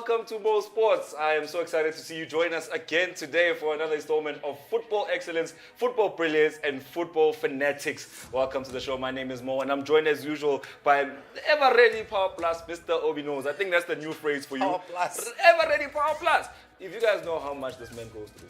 welcome to Mo Sports. I am so excited to see you join us again today for another installment of Football Excellence, Football Brilliance, and Football Fanatics. Welcome to the show. My name is Mo, and I'm joined as usual by the ever-ready Power Plus, Mr. OB.KNOWS. I think that's the new phrase for you. Power Plus. Ever-ready Power Plus. If you guys know how much this man goes through,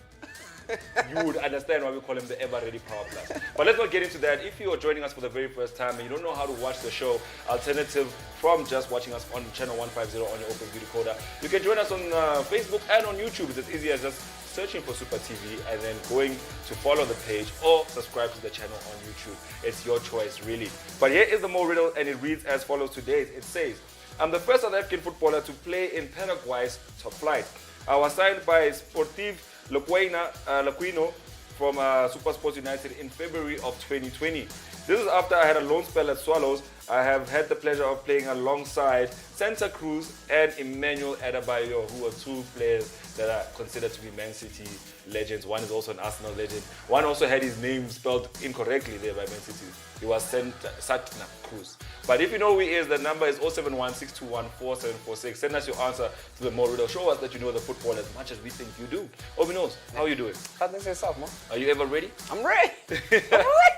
you would understand why we call him the ever-ready Power Plus. But let's not get into that. If you are joining us for the very first time and you don't know how to watch the show, alternative from just watching us on channel 150 on your Open View decoder, you can join us on Facebook and on YouTube. It's as easy as just searching for Supa TV and then going to follow the page or subscribe to the channel on YouTube. It's your choice, really. But here is the Mo riddle, and it reads as follows today. It says, I'm the first South African footballer to play in Paraguay's top flight. I was signed by Sportive Laquino from Super Sports United in February of 2020. This is after I had a loan spell at Swallows. I have had the pleasure of playing alongside Santa Cruz and Emmanuel Adebayo, who are two players that are considered to be Man City legends. One is also an Arsenal legend. One also had his name spelled incorrectly there by Man City. He was Santa Cruz. But if you know who he is, the number is 071-621-4746. Send us your answer to the Mo riddle. Show us that you know the football as much as we think you do. OB.KNOWS, how are you doing? Thanks yourself, man. Are you ever ready? I'm ready. I'm ready.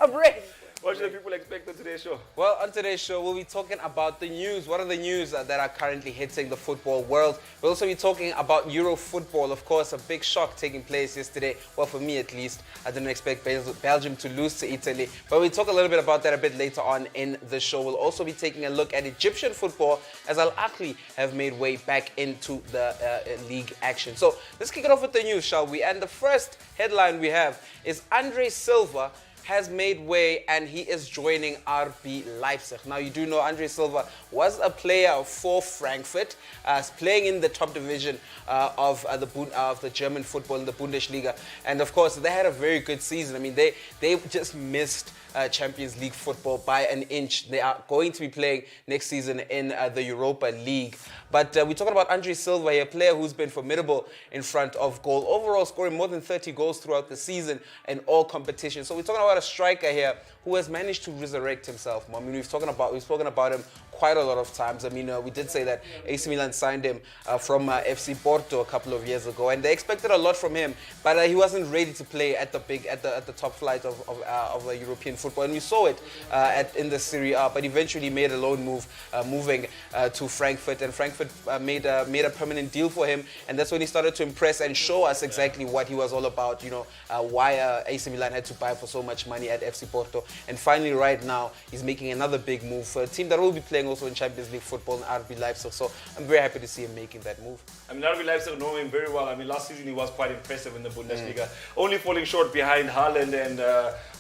I'm ready. What should the people expect on today's show? Well, on today's show, we'll be talking about the news. What are the news that are currently hitting the football world? We'll also be talking about Euro football. Of course, a big shock taking place yesterday. Well, for me at least. I didn't expect Belgium to lose to Italy. But we'll talk a little bit about that a bit later on in the show. We'll also be taking a look at Egyptian football as Al Ahly have made way back into the league action. So let's kick it off with the news, shall we? And the first headline we have is Andre Silva has made way and he is joining RB Leipzig. Now, you do know Andre Silva was a player for Frankfurt, playing in the top division of the German football in the Bundesliga. And of course, they had a very good season. I mean, they just missed Champions League football by an inch. They are going to be playing next season in the Europa League. But we're talking about Andre Silva, a player who's been formidable in front of goal, overall scoring more than 30 goals throughout the season in all competitions. So we're talking about a striker here who has managed to resurrect himself. I mean, we've spoken about him quite a lot of times. I mean, we did say that AC Milan signed him from FC Porto a couple of years ago, and they expected a lot from him, but he wasn't ready to play at the top flight of European football, and we saw it in the Serie A. But eventually made a loan move, moving to Frankfurt, and Frankfurt made a permanent deal for him, and that's when he started to impress and show us exactly what he was all about. You know, why AC Milan had to buy for so much money at FC Porto, and finally, right now, he's making another big move for a team that will be playing also in Champions League football in RB Leipzig. So I'm very happy to see him making that move. I mean, RB Leipzig know him very well. I mean, last season he was quite impressive in the Bundesliga, only falling short behind Haaland and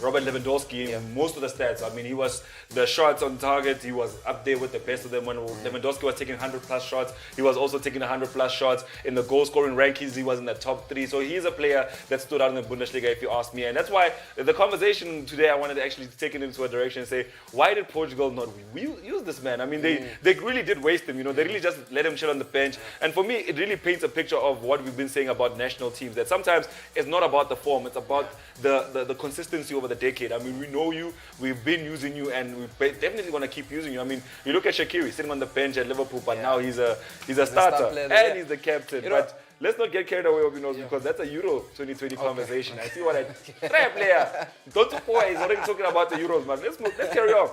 Robert Lewandowski in most of the stats. I mean, he was the shots on target. He was up there with the best of them. When Lewandowski was taking 100+ shots, he was also taking 100+ shots. In the goal-scoring rankings, he was in the top 3. So he's a player that stood out in the Bundesliga, if you ask me. And that's why the conversation today, I wanted to actually take it into a direction and say, why did Portugal not use this man? I mean, they really did waste him. You know, they really just let him chill on the bench. And for me, it really paints a picture of what we've been saying about national teams, that sometimes it's not about the form, it's about the consistency over the decade. I mean, we know you, we've been using you, and we're definitely going to keep using you. I mean, you look at Shaqiri sitting on the bench at Liverpool, but now he's a starter and he's the captain. You know, but let's not get carried away, because that's a Euro 2020 conversation. I see what player. Don't he's already talking about the Euros, man. Let's carry on.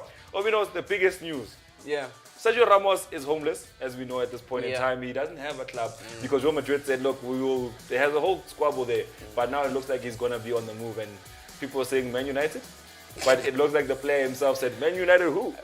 The biggest news. Yeah. Sergio Ramos is homeless, as we know at this point in time. He doesn't have a club because Real Madrid said, look, there has a whole squabble there. But now it looks like he's going to be on the move. And people are saying Man United. But it looks like the player himself said, Man United who?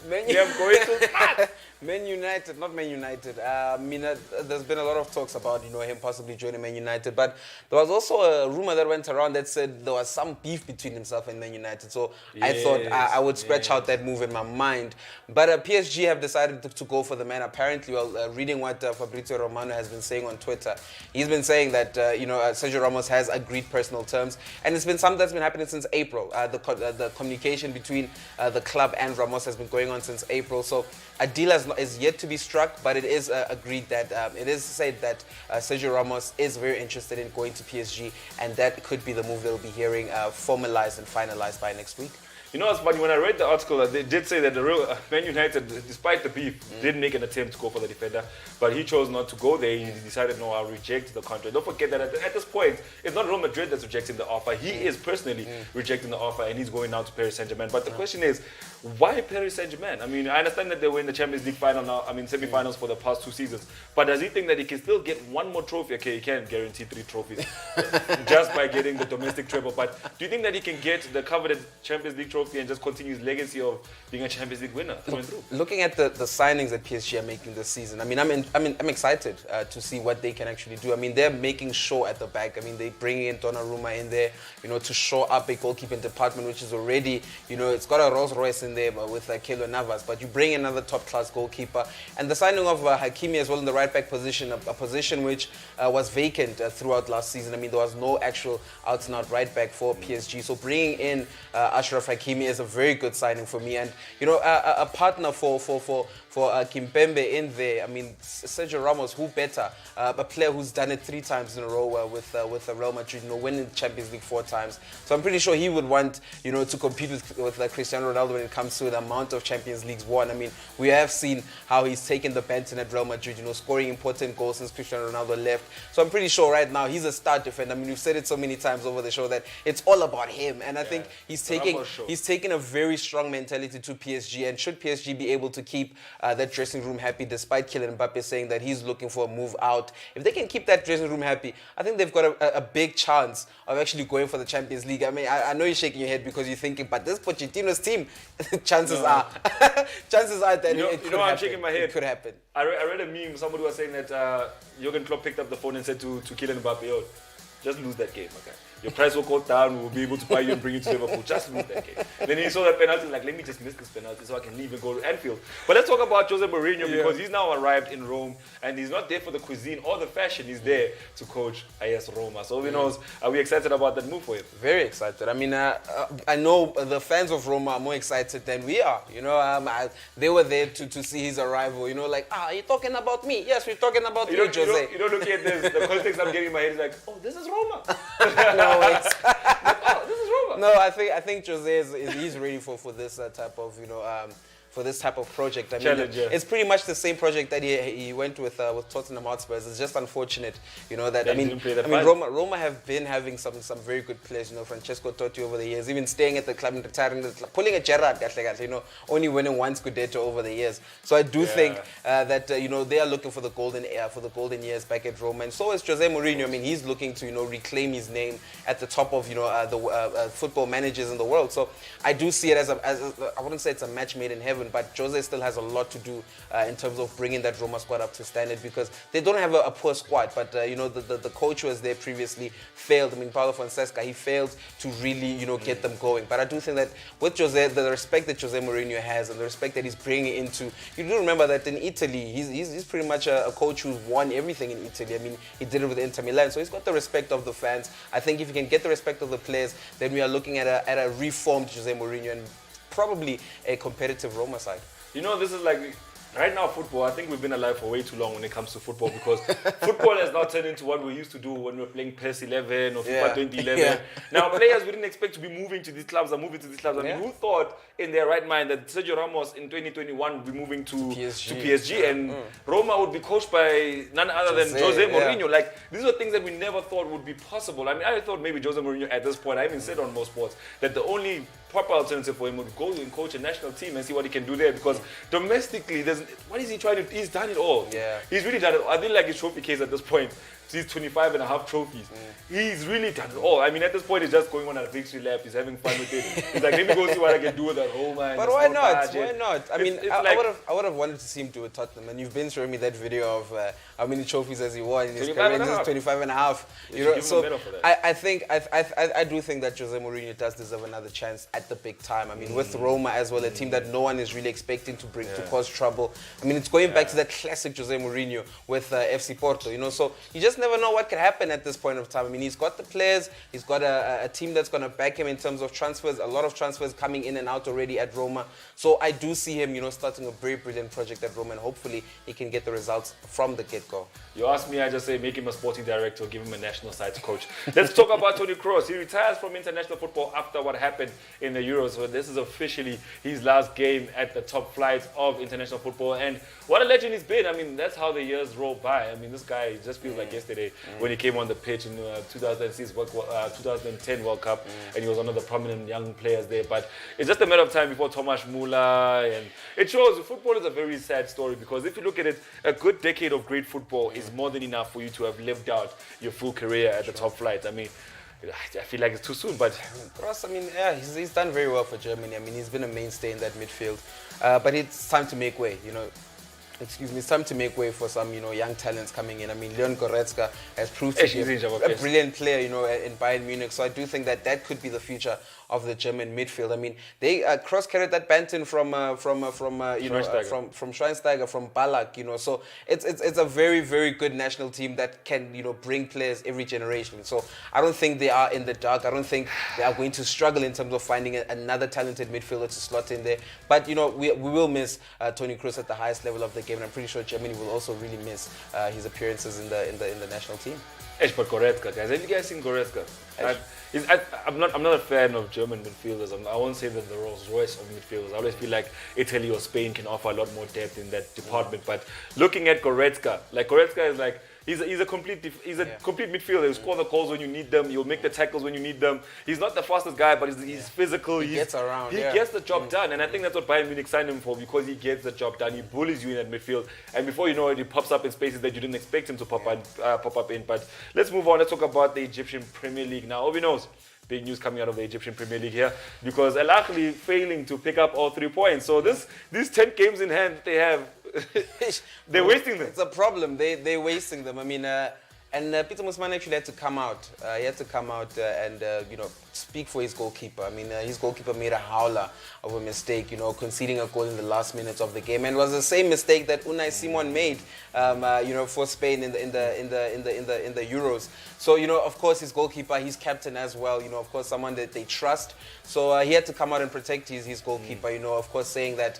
Man United, not Man United. I mean, there's been a lot of talks about, him possibly joining Man United. But there was also a rumor that went around that said there was some beef between himself and Man United. So I thought I would scratch out that move in my mind. But PSG have decided to go for the man. Apparently, reading what Fabrizio Romano has been saying on Twitter, he's been saying that, Sergio Ramos has agreed personal terms. And it's been something that's been happening since April. The communication between the club and Ramos has been going on since April. So a deal is yet to be struck, but it is agreed that it is said that Sergio Ramos is very interested in going to PSG, and that could be the move that we'll be hearing formalized and finalized by next week. You know, it's funny, when I read the article, they did say that the real Man United, despite the beef, did make an attempt to go for the defender, but he chose not to go there. He decided, no, I'll reject the contract. Don't forget that at this point, it's not Real Madrid that's rejecting the offer. He is personally rejecting the offer, and he's going now to Paris Saint-Germain. But the question is, why Paris Saint-Germain? I mean, I understand that they were in the Champions League final now, semi-finals for the past 2 seasons, but does he think that he can still get one more trophy? Okay, he can't guarantee 3 trophies just by getting the domestic treble, but do you think that he can get the coveted Champions League trophy and just continue his legacy of being a Champions League winner through and through? Looking at the signings that PSG are making this season, I mean, I'm excited to see what they can actually do. I mean, they're making sure at the back. I mean, they bring in Donnarumma in there, you know, to shore up a goalkeeping department, which is already, you know, it's got a Rolls Royce in there with Keylor Navas, but you bring another top-class goalkeeper. And the signing of Hakimi as well in the right-back position, a position which was vacant throughout last season. I mean, there was no actual out-and-out right-back for PSG. So bringing in Achraf Hakimi is a very good signing for me. And, you know, a partner for Kimpembe in there. I mean, Sergio Ramos, who better? A player who's done it 3 times in a row with Real Madrid, you know, winning the Champions League 4 times. So I'm pretty sure he would want, you know, to compete with Cristiano Ronaldo when it comes to the amount of Champions Leagues won. I mean, we have seen how he's taken the baton at Real Madrid, you know, scoring important goals since Cristiano Ronaldo left. So I'm pretty sure right now he's a star defender. I mean, we've said it so many times over the show that it's all about him. And I think he's taking a very strong mentality to PSG. And should PSG be able to keep that dressing room happy, despite Kylian Mbappe saying that he's looking for a move out, if they can keep that dressing room happy, I think they've got a big chance of actually going for the Champions League. I mean, I know you're shaking your head because you're thinking, but this Pochettino's team, chances are that it could happen. I'm shaking my head. It could happen. I read a meme. Somebody was saying that Jurgen Klopp picked up the phone and said to Kylian Mbappe, "Yo, just lose that game, okay? Your price will go down. We'll be able to buy you and bring you to Liverpool. Just lose that game." Then he saw that penalty, like, let me just miss this penalty so I can leave and go to Anfield. But let's talk about Jose Mourinho because he's now arrived in Rome and he's not there for the cuisine or the fashion. He's there to coach AS Roma. So who knows? Are we excited about that move for him? Very excited. I mean, I know the fans of Roma are more excited than we are. You know, they were there to see his arrival. You know, like, are you talking about me? Yes, we're talking about you, Jose. You don't look at this. The context I'm getting in my head is like, oh, this is Roma. Oh, this is Roma. No, I think Jose he's ready for this type of, you know, for this type of project. I mean, it's pretty much the same project that he went with Tottenham Hotspurs. It's just unfortunate, you know, that Roma have been having some very good players. You know, Francesco Totti over the years, even staying at the club and retiring, pulling a Gerrard, you know, only winning 1 Scudetto over the years. So I do think that you know, they are looking for the golden years back at Roma, and so is Jose Mourinho. I mean, he's looking to, you know, reclaim his name at the top of, you know, the football managers in the world. So I do see it as I wouldn't say it's a match made in heaven, but Jose still has a lot to do in terms of bringing that Roma squad up to standard, because they don't have a poor squad, but you know, the coach who was there previously failed. I mean, Paulo Fonseca, he failed to really, you know, get them going. But I do think that with Jose, the respect that Jose Mourinho has and the respect that he's bringing into, you do remember that in Italy, he's pretty much a coach who's won everything in Italy. I mean, he did it with Inter Milan, so he's got the respect of the fans. I think if you can get the respect of the players, then we are looking at a reformed Jose Mourinho and probably a competitive Roma side. You know, this is like, right now football, I think we've been alive for way too long when it comes to football, because football has now turned into what we used to do when we were playing PES 11 or FIFA 2011. Now players we didn't expect to be moving to these clubs are moving to these clubs. I mean, who thought in their right mind that Sergio Ramos in 2021 would be moving to PSG and Roma would be coached by none other than Jose Mourinho? Like, these are things that we never thought would be possible. I mean, I thought maybe Jose Mourinho at this point, I even said on most sports, that the only proper alternative for him would go and coach a national team and see what he can do there, because domestically, what is he trying to do? He's done it all. He's really done it. I feel like his trophy case at this point, he's 25 and a half trophies. He's really done it all. I mean, at this point, he's just going on a victory lap. He's having fun with it. He's like, let me go see what I can do with that Roma. But why not? Why not? I mean, I would have wanted to see him do a Tottenham, and you've been showing me that video of how many trophies has he won in his career. This is 25 and a half. You know, so I do think that Jose Mourinho does deserve another chance at the big time. I mean, with Roma as well, a team that no one is really expecting to cause trouble. I mean, it's going back to that classic Jose Mourinho with FC Porto. You know, so you just never know what could happen at this point of time. I mean, he's got the players, he's got a team that's going to back him in terms of transfers, a lot of transfers coming in and out already at Roma. So I do see him, starting a very brilliant project at Roma, and hopefully he can get the results from the get-go. You ask me, I just say make him a sporting director, give him a national side coach. Let's talk about Toni Kroos. He retires from international football after what happened in the Euros. So this is officially his last game at the top flight of international football. And what a legend he's been. I mean, that's how the years roll by. I mean, this guy just feels like yesterday when he came on the pitch in 2010 World Cup, and he was one of the prominent young players there. But it's just a matter of time before Thomas Müller, and it shows football is a very sad story, because if you look at it, a good decade of great football is more than enough for you to have lived out your full career at the top flight. I mean, I feel like it's too soon, but Kroos, I mean, yeah, he's done very well for Germany. I mean, he's been a mainstay in that midfield, but it's time to make way. It's time to make way for some, young talents coming in. I mean, Leon Goretzka has proved to be a brilliant player, in Bayern Munich. So I do think that could be the future of the German midfield. I mean, they cross-carried that Banton from Schweinsteiger, from Ballack, So it's a very, very good national team that can, bring players every generation. So I don't think they are in the dark. I don't think they are going to struggle in terms of finding another talented midfielder to slot in there. But we will miss Toni Kroos at the highest level of the game, and I'm pretty sure Germany will also really miss his appearances in the national team. But Goretzka, guys, have you guys seen Goretzka? I'm not a fan of German midfielders. I won't say that the Rolls Royce of midfielders. I always feel like Italy or Spain can offer a lot more depth in that department. But looking at Goretzka, is like he's a complete midfielder. He'll score the goals when you need them. He'll make the tackles when you need them. He's not the fastest guy, but he's physical. He gets around. He gets the job done, and I think that's what Bayern Munich signed him for, because he gets the job done. He bullies you in that midfield, and before you know it, he pops up in spaces that you didn't expect him to pop up in. But let's move on. Let's talk about the Egyptian Premier League now. OB knows. Big news coming out of the Egyptian Premier League here, because Al Ahly failing to pick up all 3 points. So these 10 games in hand that they have, they're wasting them. It's a problem. They're wasting them. I mean, and Peter Musman actually had to come out. He had to come out and speak for his goalkeeper. I mean, his goalkeeper made a howler of a mistake, conceding a goal in the last minutes of the game, and it was the same mistake that Unai Simon made, for Spain in the Euros. So of course, his goalkeeper, his captain as well. Of course, someone that they trust. So he had to come out and protect his goalkeeper. Of course, saying that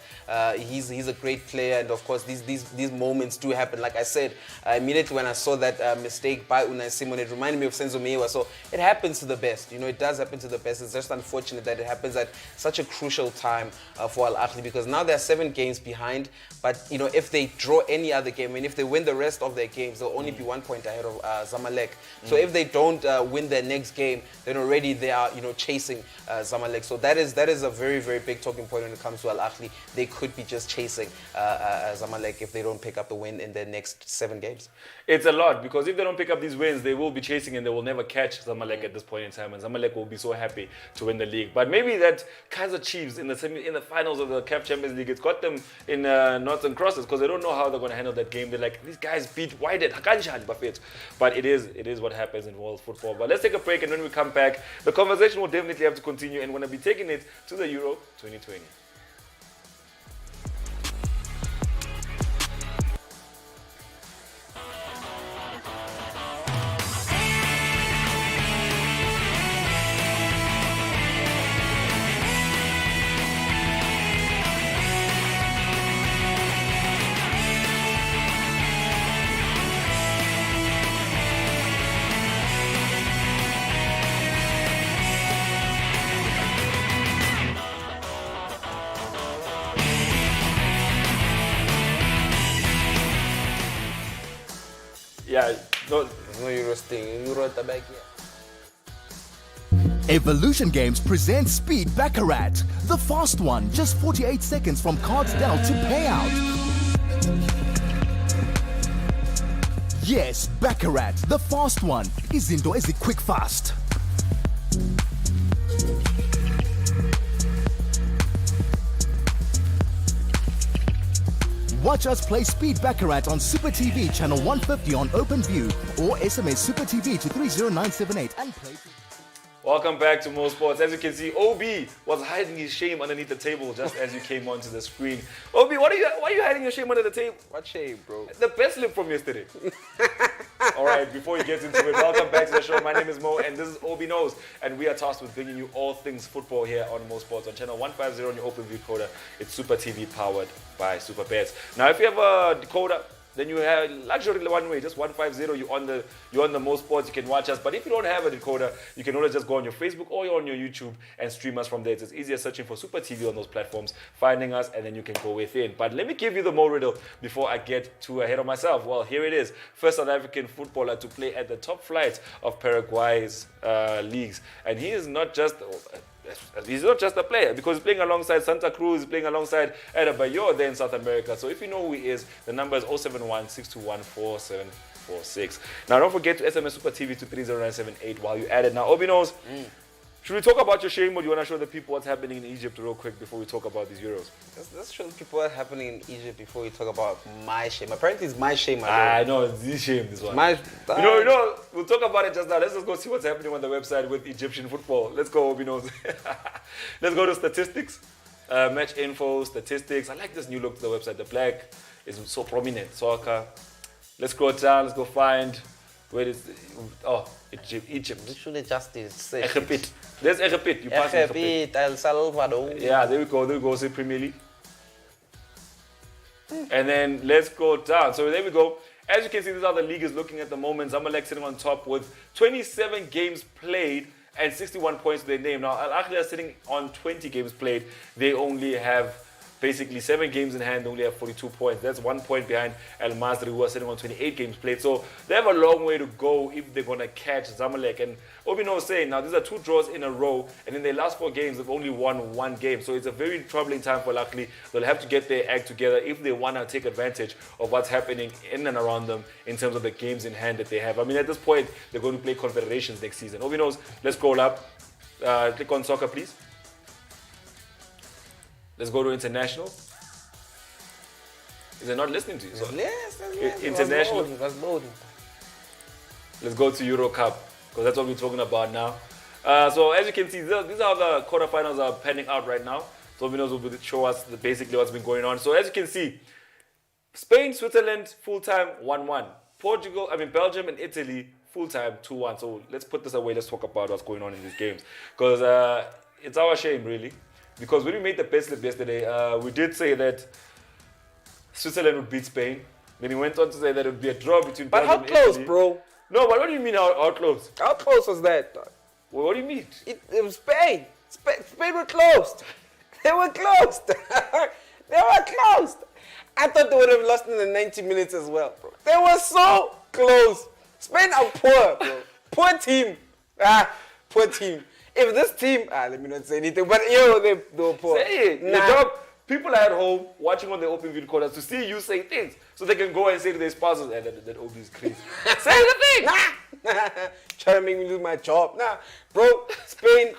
he's a great player, and of course these moments do happen. Like I said, immediately when I saw that mistake by Unai Simon, it reminded me of Senzo Mewa. So it happens to the best. It does happen to the best. It's just unfortunate that it happens at such a crucial time for Al Ahly, because now they're 7 games behind. But if they draw any other game, and if they win the rest of their games, they'll only be 1 point ahead of Zamalek. So if they don't win their next game, then already they are chasing Zamalek. So that is a very, very big talking point when it comes to Al Ahly. They could be just chasing Zamalek if they don't pick up a win in their next 7 games. It's a lot, because if they don't pick up these wins, they will be chasing and they will never catch Zamalek at this point in time, and Zamalek will be so happy to win the league. But maybe that Kaizer Chiefs in the finals of the CAF Champions League, it's got them in knots and crosses, because they don't know how they're going to handle that game. They're like, these guys beat Wydad, but it is what happens in world football. But let's take a break, and when we come back, the conversation will definitely have to continue, and we're going to be taking it to the Euro 2020. Yeah, no Euro thing. Euro at the back here. Evolution Games presents Speed Baccarat, the fast one, just 48 seconds from cards dealt to payout. Yes, Baccarat, the fast one. Izinto is quick fast. Watch us play Speed Baccarat on Supa TV channel 150 on OpenView, or SMS Supa TV to 30978 and play. Welcome back to Mo Sports. As you can see, OB was hiding his shame underneath the table just as you came onto the screen. OB, why are you hiding your shame under the table? What shame, bro? The best slip from yesterday. All right, before you get into it, welcome back to the show. My name is Mo, and this is OB.KNOWS, and we are tasked with bringing you all things football here on Mo Sports on channel 150 on your OpenView decoder. It's Supa TV powered by Supa Bets. Now, if you have a decoder, then you have luxury one way, just 150. You're on the Mo Sports. You can watch us. But if you don't have a decoder, you can always just go on your Facebook or you're on your YouTube and stream us from there. It's easier searching for Supa TV on those platforms, finding us, and then you can go within. But let me give you the Mo riddle before I get too ahead of myself. Well, here it is. First South African footballer to play at the top flight of Paraguay's leagues, and he is not just. He's not just a player because he's playing alongside Santa Cruz, he's playing alongside Adebayor there in South America. So if you know who he is, the number is 071-621-4746. Now don't forget to SMS Supa TV to 30978 while you add it. Now, Obi knows. Should we talk about your shame, or do you want to show the people what's happening in Egypt real quick before we talk about these Euros? Let's show the people what's happening in Egypt before we talk about my shame. Apparently it's my shame. I know, it's the shame, this one. You know, we'll talk about it just now. Let's just go see what's happening on the website with Egyptian football. Let's go, Obi knows. Let's go to statistics. Match info, statistics. I like this new look to the website. The black is so prominent. Soccer. Let's scroll down. Let's go find where is Egypt. We should have just said Egypt. There's Egypt. You pass Egypt, El Salvador. Yeah, there we go. There we go. See Premier League. And then let's go down. So there we go. As you can see, these are the leagues looking at the moment. Zamalek sitting on top with 27 games played and 61 points to their name. Now, Al Ahly are sitting on 20 games played. They only have basically 7 games in hand, they only have 42 points. That's 1 point behind Al Masri, who are sitting on 28 games played. So they have a long way to go if they're going to catch Zamalek. And Obino is saying, now these are 2 draws in a row, and in their last 4 games, they've only won 1 game. So it's a very troubling time for Al Ahly. They'll have to get their act together if they want to take advantage of what's happening in and around them in terms of the games in hand that they have. I mean, at this point, they're going to play Confederations next season. Obino's, let's scroll up. Click on soccer, please. Let's go to international. Is it not listening to you? So Yes. international. It was loading. Let's go to Euro Cup because that's what we're talking about now. So as you can see, these are how the quarterfinals are panning out right now. So we will show us basically what's been going on. So as you can see, Spain, Switzerland, full-time 1-1. Belgium and Italy, full-time 2-1. So let's put this away. Let's talk about what's going on in these games because it's our shame, really. Because when we made the best slip yesterday, we did say that Switzerland would beat Spain. Then he went on to say that it would be a draw between Belgium and Italy. But how close, bro? No, but what do you mean how close? How close was that? Well, what do you mean? It was Spain. Spain were closed. They were closed. They were closed. I thought they would have lost in the 90 minutes as well, bro. They were so close. Spain are poor, bro. Poor team. Poor team. If this team, let me not say anything, but they were poor. Say it. Your job, people are at home watching on their open video recorders to see you say things so they can go and say to their spouses, that OB is crazy. Say the thing. Trying to make me lose my job. Bro, Spain,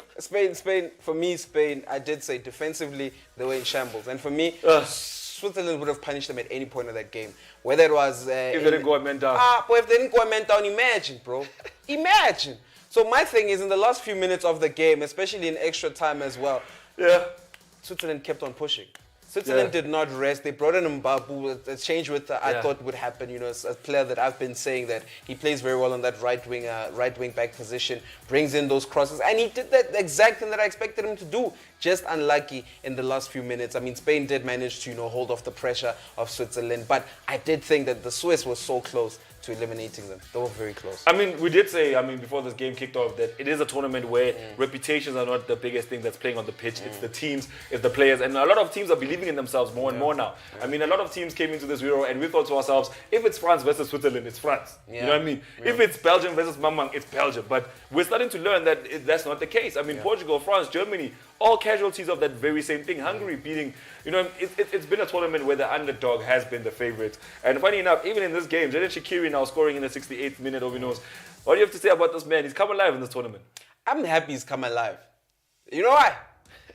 for me, Spain, I did say defensively, they were in shambles. And for me, Switzerland would have punished them at any point of that game. Whether it was... if they didn't go a man down. But if they didn't go a man down, imagine, bro. Imagine. So my thing is, in the last few minutes of the game, especially in extra time as well, Switzerland kept on pushing. Switzerland did not rest. They brought in Mbabu, a change with I thought would happen. You know, a player that I've been saying that he plays very well on that right wing back position, brings in those crosses, and he did that exact thing that I expected him to do. Just unlucky in the last few minutes. I mean, Spain did manage to hold off the pressure of Switzerland, but I did think that the Swiss was so close to eliminating them. They were very close. I mean, we did say, before this game kicked off, that it is a tournament where reputations are not the biggest thing that's playing on the pitch. It's the teams, it's the players. And a lot of teams are believing in themselves more and more now. I mean, a lot of teams came into this Euro and we thought to ourselves, if it's France versus Switzerland, it's France. You know what I mean? If it's Belgium versus Mamang, it's Belgium. But we're starting to learn that that's not the case. I mean, Portugal, France, Germany, all casualties of that very same thing. Hungary beating, it's been a tournament where the underdog has been the favorite. And funny enough, even in this game, Xherdan Shaqiri now scoring in the 68th minute, Obi knows. What do you have to say about this man? He's come alive in this tournament. I'm happy he's come alive. You know why?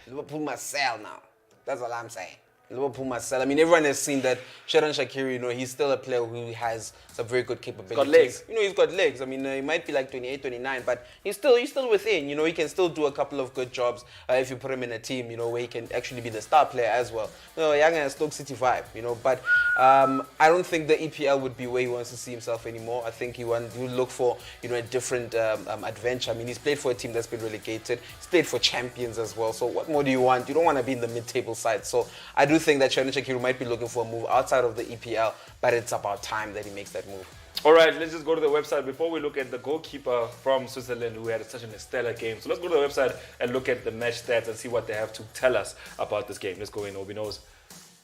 Liverpool must sell now. That's all I'm saying. Liverpool must sell. I mean, everyone has seen that Xherdan Shaqiri, he's still a player who has some very good capabilities. Got legs. He's got legs. I mean, he might be like 28, 29, but he's still within. He can still do a couple of good jobs if you put him in a team, where he can actually be the star player as well. Young and Stoke City vibe, but I don't think the EPL would be where he wants to see himself anymore. I think he would look for a different adventure. I mean, he's played for a team that's been relegated. He's played for champions as well. So what more do you want? You don't want to be in the mid-table side. So I do think that Xherdan Shaqiri might be looking for a move outside of the EPL, but it's about time that he makes that move. All right, let's just go to the website before we look at the goalkeeper from Switzerland who had such a stellar game. So let's go to the website and look at the match stats and see what they have to tell us about this game. Let's go in, OB.KNOWS.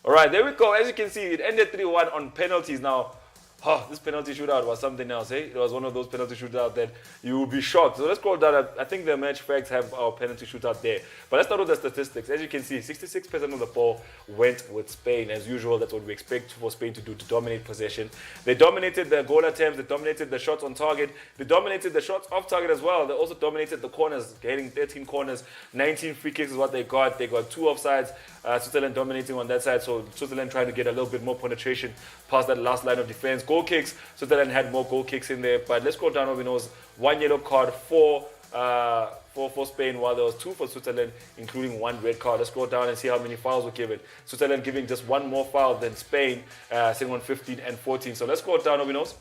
All right, there we go. As you can see, it ended 3-1 on penalties. Now, this penalty shootout was something else, eh? It was one of those penalty shootouts that you will be shocked. So let's scroll down. I think the match facts have our penalty shootout there. But let's start with the statistics. As you can see, 66% of the ball went with Spain. As usual, that's what we expect for Spain to do, to dominate possession. They dominated the goal attempts. They dominated the shots on target. They dominated the shots off target as well. They also dominated the corners, getting 13 corners. 19 free kicks is what they got. They got 2 offsides. Switzerland dominating on that side. So Switzerland trying to get a little bit more penetration past that last line of defense. Goal kicks, Switzerland had more goal kicks in there. But let's go down. OB.KNOWS, 1 yellow card for Spain, while there was 2 for Switzerland, including 1 red card. Let's go down and see how many fouls were given. Switzerland giving just 1 more foul than Spain, sitting on 15 and 14. So let's go down, OB.KNOWS.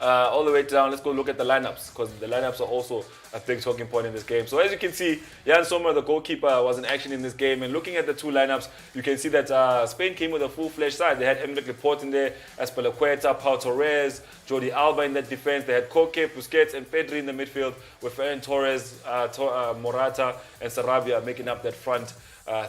All the way down, let's go look at the lineups, because the lineups are also a big talking point in this game. So as you can see, Jan Sommer, the goalkeeper, was in action in this game. And looking at the 2 lineups, you can see that Spain came with a full-fledged side. They had Emmerich Laporte in there, Azpilicueta, Pau Torres, Jordi Alba in that defense. They had Koke, Busquets, and Pedri in the midfield, with Ferran Torres, Morata, and Sarabia making up that front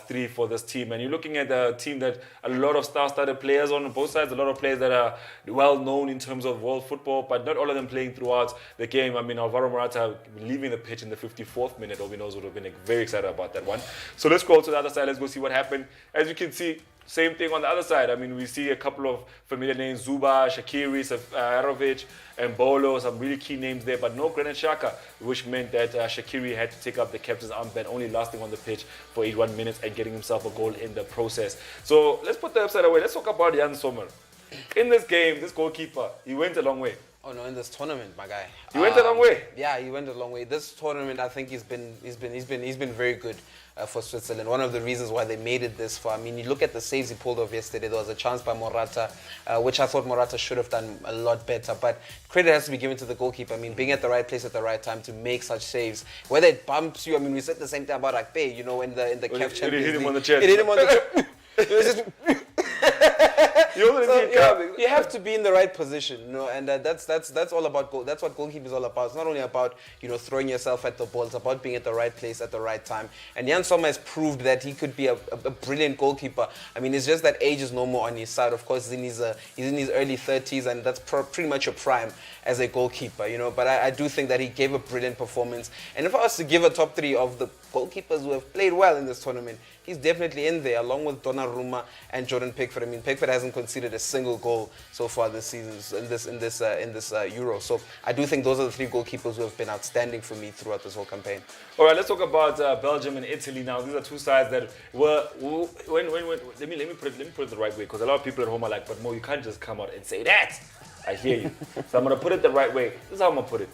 3 for this team. And you're looking at a team that a lot of star-studded players on both sides, a lot of players that are well known in terms of world football, but not all of them playing throughout the game. I mean, Alvaro Morata leaving the pitch in the 54th minute, OB.KNOWS would have been very excited about that one. So let's go to the other side. Let's go see what happened. As you can see, same thing on the other side. I mean, we see a couple of familiar names, Zuba, Shaqiri, Seferovic, and Bolo, some really key names there, but no Granit Xhaka, which meant that Shaqiri had to take up the captain's armband, only lasting on the pitch for 81 minutes and getting himself a goal in the process. So let's put the upside away. Let's talk about Jan Sommer. In this game, this goalkeeper, he went a long way. Oh no, in this tournament, my guy. He went a long way. Yeah, he went a long way. This tournament, I think he's been very good for Switzerland. One of the reasons why they made it this far. I mean, you look at the saves he pulled off yesterday. There was a chance by Morata, which I thought Morata should have done a lot better. But credit has to be given to the goalkeeper. I mean, being at the right place at the right time to make such saves. Whether it bumps you, I mean, we said the same thing about Akpe, you know, in the CAF Champions League. It hit him on the chest. It hit him on the chest. It was just you have to be in the right position, you know, and that's all about goal. That's what goalkeeping is all about. It's not only about, you know, throwing yourself at the ball. It's about being at the right place at the right time. And Jan Sommer has proved that he could be a brilliant goalkeeper. I mean, it's just that age is no more on his side. Of course, he's in his early 30s, and that's pretty much a prime as a goalkeeper, you know. But I do think that he gave a brilliant performance. And if I was to give a top 3 of the goalkeepers who have played well in this tournament, he's definitely in there, along with Donnarumma and Jordan Pickford. I mean, Pickford hasn't conceded a single goal so far this season in this Euro. So I do think those are the 3 goalkeepers who have been outstanding for me throughout this whole campaign. All right, let's talk about Belgium and Italy now. These are 2 sides that were let me put it the right way, because a lot of people at home are like, but Mo, you can't just come out and say that. I hear you. So I'm gonna put it the right way. This is how I'm gonna put it.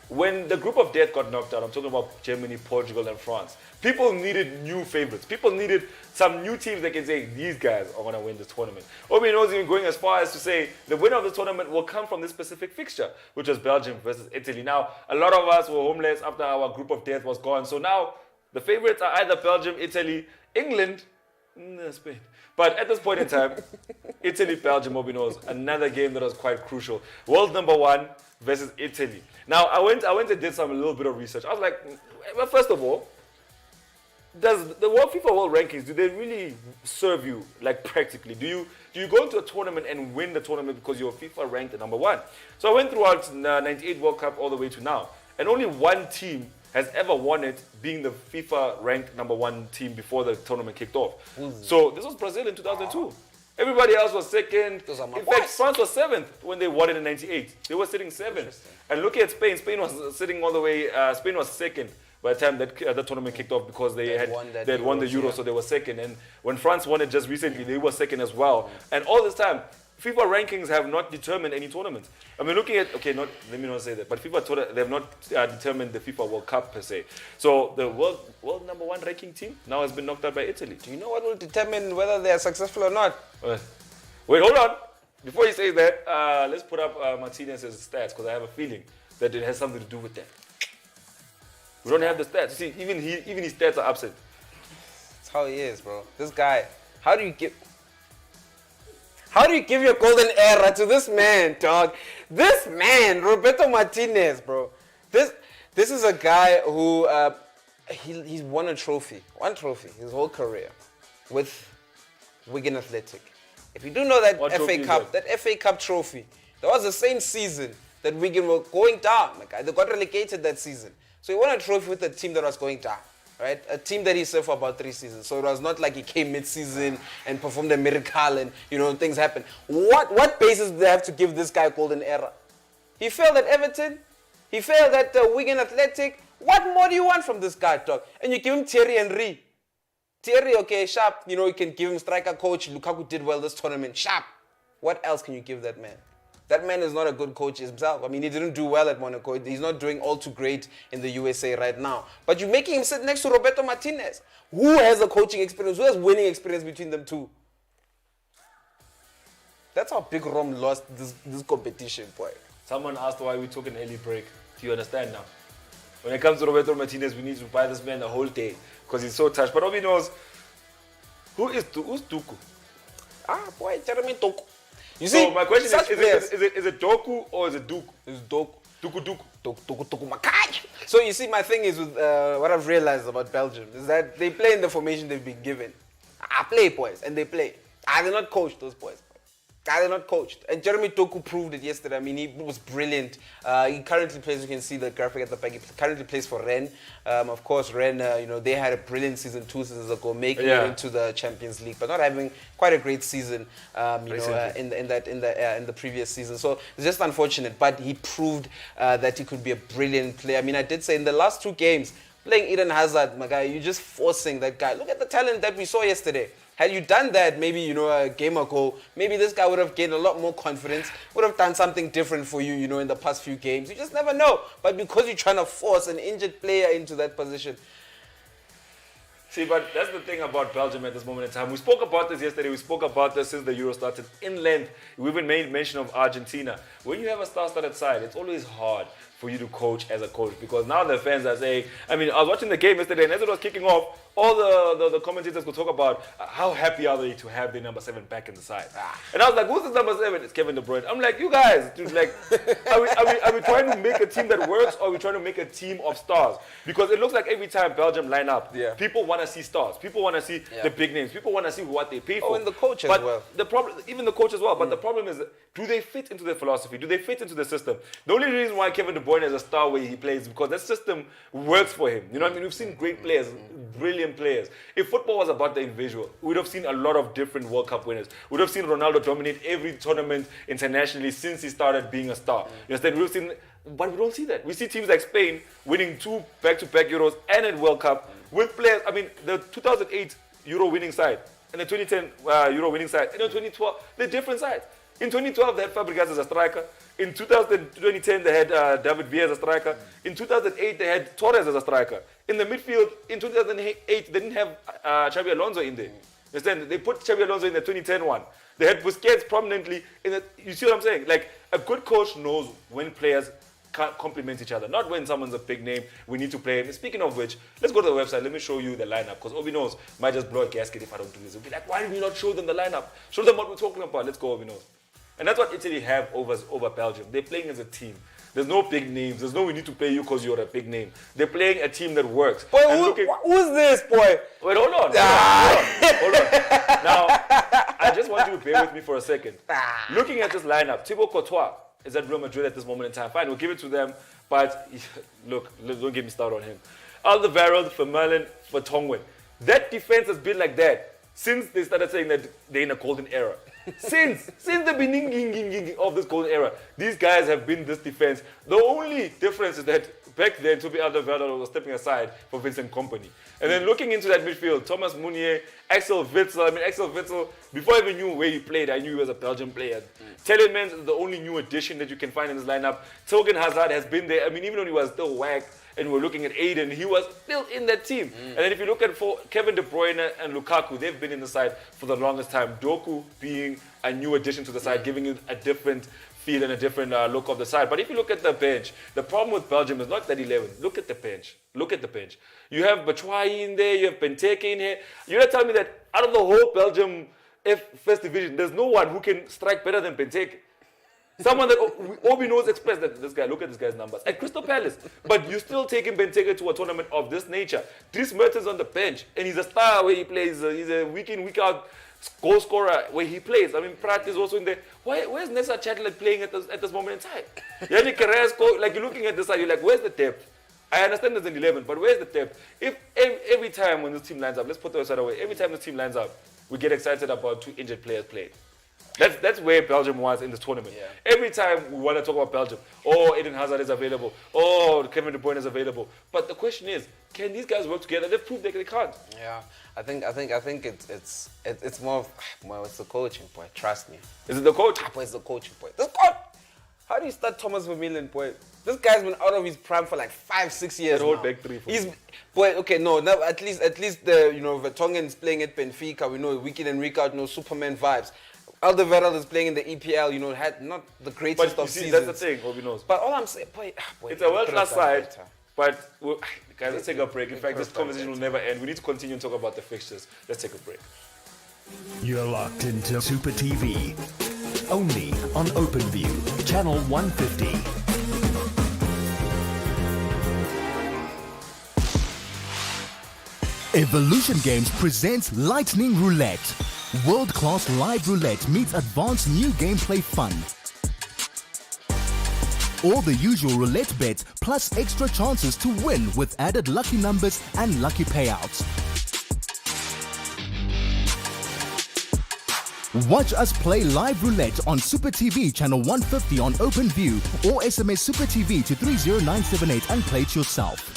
When the group of death got knocked out, I'm talking about Germany, Portugal, and France, people needed new favorites. People needed some new teams that can say, these guys are going to win this tournament. OB.KNOWS even going as far as to say the winner of the tournament will come from this specific fixture, which was Belgium versus Italy. Now, a lot of us were homeless after our group of death was gone. So now, the favorites are either Belgium, Italy, England, Spain. But at this point in time, Italy, Belgium, OB.KNOWS, another game that was quite crucial. World number 1 versus Italy. Now, I went and did a little bit of research. I was like, well, first of all, does the FIFA World Rankings, do they really serve you, like, practically? Do you go into a tournament and win the tournament because you're FIFA ranked at number 1? So I went throughout the 98 World Cup all the way to now, and only one team has ever won it, being the FIFA ranked number 1 team before the tournament kicked off. So this was Brazil in 2002. Everybody else was second. In fact, France was 7th when they won it in 98. They were sitting 7th. And look at Spain. Spain was sitting all the way. Spain was 2nd by the time that the tournament kicked off, because they had won the Euro, so they were 2nd. And when France won it just recently, they were 2nd as well. And all this time, FIFA rankings have not determined any tournaments. I mean, looking at, let me not say that, but they have not determined the FIFA World Cup per se. So the world number 1 ranking team now has been knocked out by Italy. Do you know what will determine whether they are successful or not? Wait, hold on. Before you say that, let's put up Martinez's stats because I have a feeling that it has something to do with that. We don't have the stats. You see, even his stats are absent. That's how he is, bro. This guy, how do you give your golden era to this man, dog? This man, Roberto Martinez, bro. This is a guy who he's won a trophy, one trophy his whole career with Wigan Athletic. If you do know that FA Cup, that FA Cup trophy, that was the same season that Wigan were going down. They got relegated that season. So he won a trophy with a team that was going down. Right? A team that he served for about 3 seasons. So it was not like he came mid-season and performed a miracle and, things happen. What basis do they have to give this guy golden era? He failed at Everton. He failed at Wigan Athletic. What more do you want from this guy, dog? And you give him Thierry Henry. Thierry, okay, sharp. You can give him striker coach. Lukaku did well this tournament. Sharp. What else can you give that man? That man is not a good coach himself. I mean, he didn't do well at Monaco. He's not doing all too great in the USA right now. But you're making him sit next to Roberto Martinez, who has a coaching experience, who has winning experience between them two. That's how Big Rom lost this competition, boy. Someone asked why we took an early break. Do you understand now? When it comes to Roberto Martinez, we need to buy this man the whole day because he's so touched. But Obi knows, who's Duku? Boy, Jeremy Doku. You so see, my question is it Doku or is it Duku? It's Doku. Duku. Doku Makai. So you see, my thing is with what I've realized about Belgium is that they play in the formation they've been given. I play, boys, and they play. They're not coached, those boys. They're not coached. And Jeremy Doku proved it yesterday. I mean, he was brilliant. He currently plays, you can see the graphic at the back, he currently plays for Rennes. Of course, Rennes, they had a brilliant season 2 seasons ago, making it into the Champions League, but not having quite a great season, in the previous season. So it's just unfortunate, but he proved that he could be a brilliant player. I mean, I did say in the last 2 games, playing Eden Hazard, my guy, you're just forcing that guy. Look at the talent that we saw yesterday. Had you done that maybe, a game ago, maybe this guy would have gained a lot more confidence, would have done something different for you, in the past few games. You just never know. But because you're trying to force an injured player into that position. See, but that's the thing about Belgium at this moment in time. We spoke about this yesterday. We spoke about this since the Euro started. In length, we even made mention of Argentina. When you have a star-studded side, it's always hard for you to coach as a coach because now the fans are saying, I was watching the game yesterday and as it was kicking off, all the commentators could talk about how happy are they to have their number 7 back in the side. And I was like, who's this number 7? It's Kevin De Bruyne. I'm like, you guys, dude, are we trying to make a team that works or are we trying to make a team of stars? Because it looks like every time Belgium line up, people want to see stars. People want to see the big names. People want to see what they pay for. Oh, and the coach as well. The problem, even the coach as well, but the problem is, do they fit into the philosophy? Do they fit into the system? The only reason why Kevin De Bruyne is a star where he plays is because that system works for him. You know what I mean? We've seen great players, brilliant players. If football was about the individual, we'd have seen a lot of different World Cup winners. We'd have seen Ronaldo dominate every tournament internationally since he started being a star. You understand? We've seen, but we don't see that. We see teams like Spain winning 2 back-to-back Euros and a World Cup with players. I mean, the 2008 Euro winning side and the 2010 Euro winning side and the 2012, they're different sides. In 2012, they had Fabregas as a striker. In 2010, they had David Villa as a striker. In 2008, they had Torres as a striker. In the midfield, in 2008, they didn't have Xabi Alonso in there. Understand? They put Xabi Alonso in the 2010 one. They had Busquets prominently in the. You see what I'm saying? Like, a good coach knows when players can't complement each other. Not when someone's a big name, we need to play him. Speaking of which, let's go to the website. Let me show you the lineup. Because Obi knows might just blow a gasket if I don't do this. He'll be like, why did we not show them the lineup? Show them what we're talking about. Let's go, Obi knows. And that's what Italy have over Belgium. They're playing as a team. There's no big names. There's no we need to play you because you're a big name. They're playing a team that works. Boy, who's this, boy? Wait, hold on. Hold on. Now, I just want you to bear with me for a second. Looking at this lineup, Thibaut Courtois is at Real Madrid at this moment in time. Fine, we'll give it to them. But, look, don't get me started on him. Alderweireld, Vermeulen, Vertonghen. That defense has been like that since they started saying that they're in a golden era. Since the beginning of this golden era, these guys have been this defense. The only difference is that back then, Toby Alderweireld was stepping aside for Vincent Kompany. And then looking into that midfield, Thomas Meunier, Axel Witsel. I mean, Axel Witsel, before I even knew where he played, I knew he was a Belgian player. Telemans is the only new addition that you can find in this lineup. Torgan Hazard has been there. I mean, even when he was still whack, and we're looking at Aiden, he was still in that team. And then if you look at for Kevin De Bruyne and Lukaku, they've been in the side for the longest time. Doku being a new addition to the side, giving you a different feel and a different look of the side. But if you look at the bench, the problem with Belgium is not that 11. Look at the bench. Look at the bench. You have Batshuayi in there, you have Benteke in here. You're not telling me that out of the whole Belgium First Division, there's no one who can strike better than Benteke. Someone that Obi knows expressed that this guy, look at this guy's numbers. At Crystal Palace. But you're still taking Benteke to a tournament of this nature. Dries Mertens on the bench. And he's a star where he plays. He's a week in, week out goal scorer where he plays. I mean, Pratt is also in there. Where's Nessa Chatlet playing at this moment in time? Yannick Carrasco, like you're looking at this side, you're like, where's the depth? I understand there's an 11, but where's the depth? If every time when this team lines up, let's put the side away, every time this team lines up, we get excited about 2 injured players playing. That's where Belgium was in this tournament. Yeah. Every time we want to talk about Belgium, oh, Eden Hazard is available, oh, Kevin De Bruyne is available. But the question is, can these guys work together? They've proved they can't. Yeah, I think it's more of, well, it's the coaching, boy. Trust me. Is it the coach? Boy, it's the coaching, boy. This coach. How do you start Thomas Vermeulen, boy? This guy's been out of his prime for like 5-6 years. That whole back three. He's, boy, okay, no, now at least the Vertonghen's playing at Benfica. We know week in and week out, Superman vibes. Alderweireld is playing in the EPL, had not the greatest of seasons. That's the thing, Obi knows. But all I'm saying, boy, it's a world-class side, but guys, let's take a break. In fact, this conversation will never end. We need to continue and talk about the fixtures. Let's take a break. You're locked into Super TV. Only on OpenView, channel 150. Evolution Games presents Lightning Roulette. World-class live roulette meets advanced new gameplay fun. All the usual roulette bets plus extra chances to win with added lucky numbers and lucky payouts. Watch us play live roulette on Super TV channel 150 on OpenView or SMS Super TV to 30978 and play it yourself.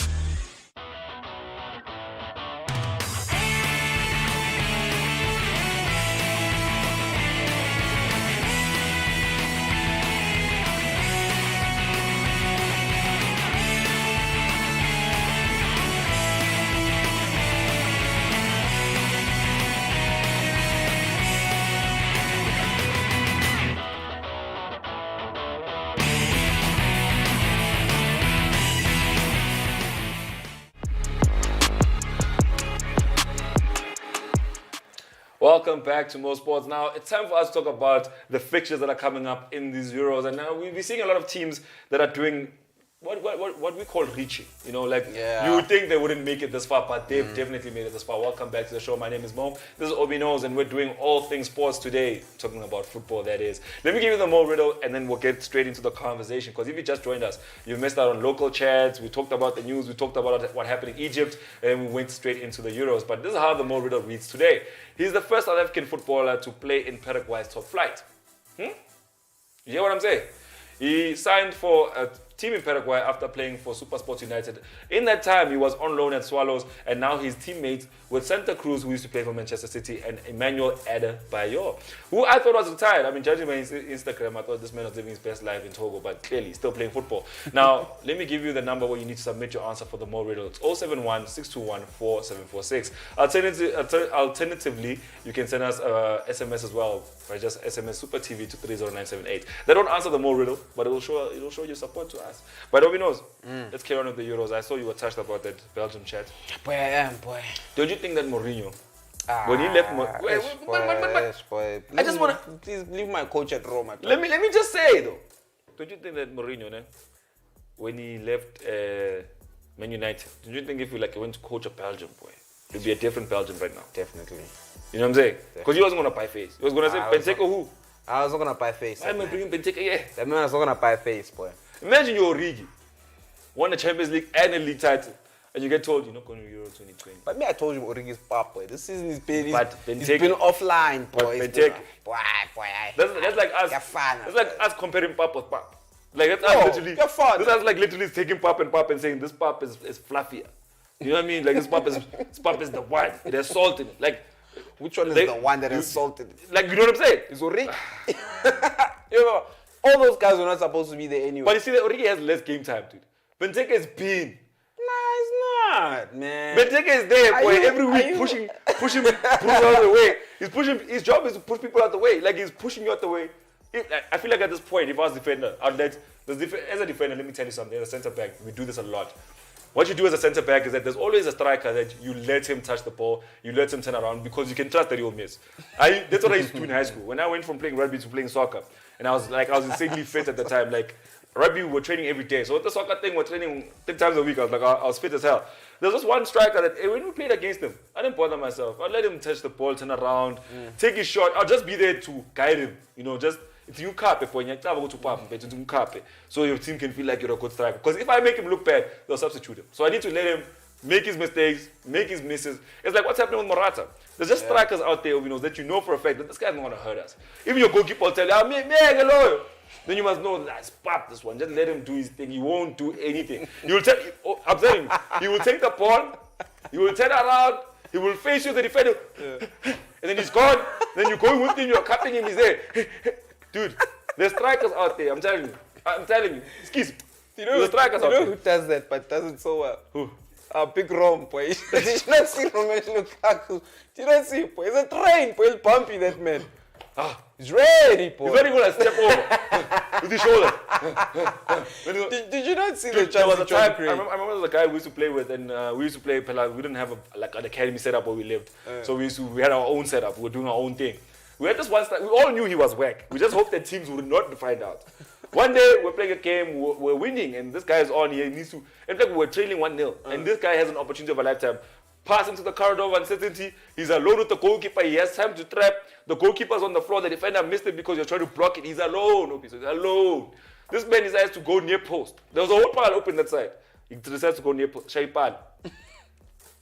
Welcome back to Mo Sports. Now, it's time for us to talk about the fixtures that are coming up in these Euros. And now we'll be seeing a lot of teams that are doing what we call reaching. You would think they wouldn't make it this far, but they've definitely made it this far. Welcome back to the show. My name is Mo. This is OB.KNOWS, and we're doing all things sports today, talking about football, that is. Let me give you the Mo riddle, and then we'll get straight into the conversation. Because if you just joined us, you missed out on local chats. We talked about the news. We talked about what happened in Egypt, and we went straight into the Euros. But this is how the Mo riddle reads today. He's the first South African footballer to play in Paraguay's top flight. You hear what I'm saying? He signed for a team in Paraguay after playing for Supa Sports United. In that time, he was on loan at Swallows, and now he's teammates with Santa Cruz, who used to play for Manchester City, and Emmanuel Adebayor, who I thought was retired. I mean, judging by his Instagram, I thought this man was living his best life in Togo, but clearly still playing football. Now, let me give you the number where you need to submit your answer for the Mo riddle. It's 071-621-4746. Alternatively, you can send us SMS as well, by just SMS Super TV to 30978. They don't answer the Mo riddle, but it'll show your support to us. But Obi knows. Let's carry on with the Euros. I saw you were touched about that Belgium chat. Boy, I am, boy. Don't you think that Mourinho, when he left, I just want to please leave my coach at Roma. Let me just say though. Don't you think that Mourinho, when he left Man United, don't you think if he went to coach a Belgium, boy, it'd be a different Belgium right now? Definitely. You know what I'm saying? Because he wasn't gonna buy face. He was gonna say Benteke who? I was not gonna buy face. I'm bringing Benteke, yeah. That man was not gonna buy face, boy. Imagine you're Origi, won the Champions League and a league title, and you get told you're not going to Euro 2020. But me, I told you Origi's pop, boy. This season he's been offline, boy. That's like us. That's like us comparing Pap with Pap. Like that's No, literally. your father. This is like literally taking pop and saying this pop is fluffier. You know what I mean? Like this pop is the one. It has salt in it. Like Which one is Like, the one that has salt in it? like you know what I'm saying? It's Origi. You know, all those guys were not supposed to be there anyway. But you see that Origi has less game time, dude. Benteke is been. Nah, it's not, man. Benteke is there, Are boy, you- every are week you- pushing Bruno out of the way. He's pushing. His job is to push people out the way. Like he's pushing you out the way. I feel like at this point, if I was a defender, I'd let as a defender. Let me tell you something. As a centre back, we do this a lot. What you do as a centre back is that there's always a striker that you let him touch the ball, you let him turn around because you can trust that he'll miss. That's what I used to do in high school. When I went from playing rugby to playing soccer, and I was insanely fit at the time. Like rugby, we were training every day. So with the soccer thing, we're training 3 times a week. I was fit as hell. There's just one striker that when we played against him, I didn't bother myself. I'd let him touch the ball, turn around, take his shot. I'll just be there to guide him. You know, just it's you cape for so your team can feel like you're a good striker. Because if I make him look bad, they'll substitute him. So I need to let him make his mistakes, make his misses. It's like what's happening with Morata. There's just strikers out there, that you know for a fact that this guy's not gonna hurt us. Even your goalkeeper will tell you, hello. Then you must know that pop this one. Just let him do his thing. He won't do anything. I'm telling you, he will take the ball, he will turn around, he will face you, the defender, and then he's gone. Then you're going with him, you're cutting him, he's there. Dude, there's strikers out there, I'm telling you. Excuse me. There's strikers out there. Who does that but does it so well? Who? Big Rom, boy. Did you not see Romelu Lukaku? Did you not see, boy? It's a train, boy. He'll bump you, that man. He's ready, boy. He's not even gonna step over with his shoulder. Did you not see Dude, the there was a chance time, John Gray? I remember there was a guy we used to play with, and we used to play, we didn't have an academy setup where we lived. So we had our own setup, we were doing our own thing. We had this one style, we all knew he was whack. We just hoped that teams would not find out. One day, we're playing a game, we're winning, and this guy is on, he needs to, in fact, we're trailing 1-0, and this guy has an opportunity of a lifetime. Pass into the corridor of uncertainty, he's alone with the goalkeeper, he has time to trap, the goalkeeper's on the floor, the defender missed it because you're trying to block it, he's alone, so he's alone. This man decides to go near post. There was a whole pile open that side. He decides to go near post, Shaipan.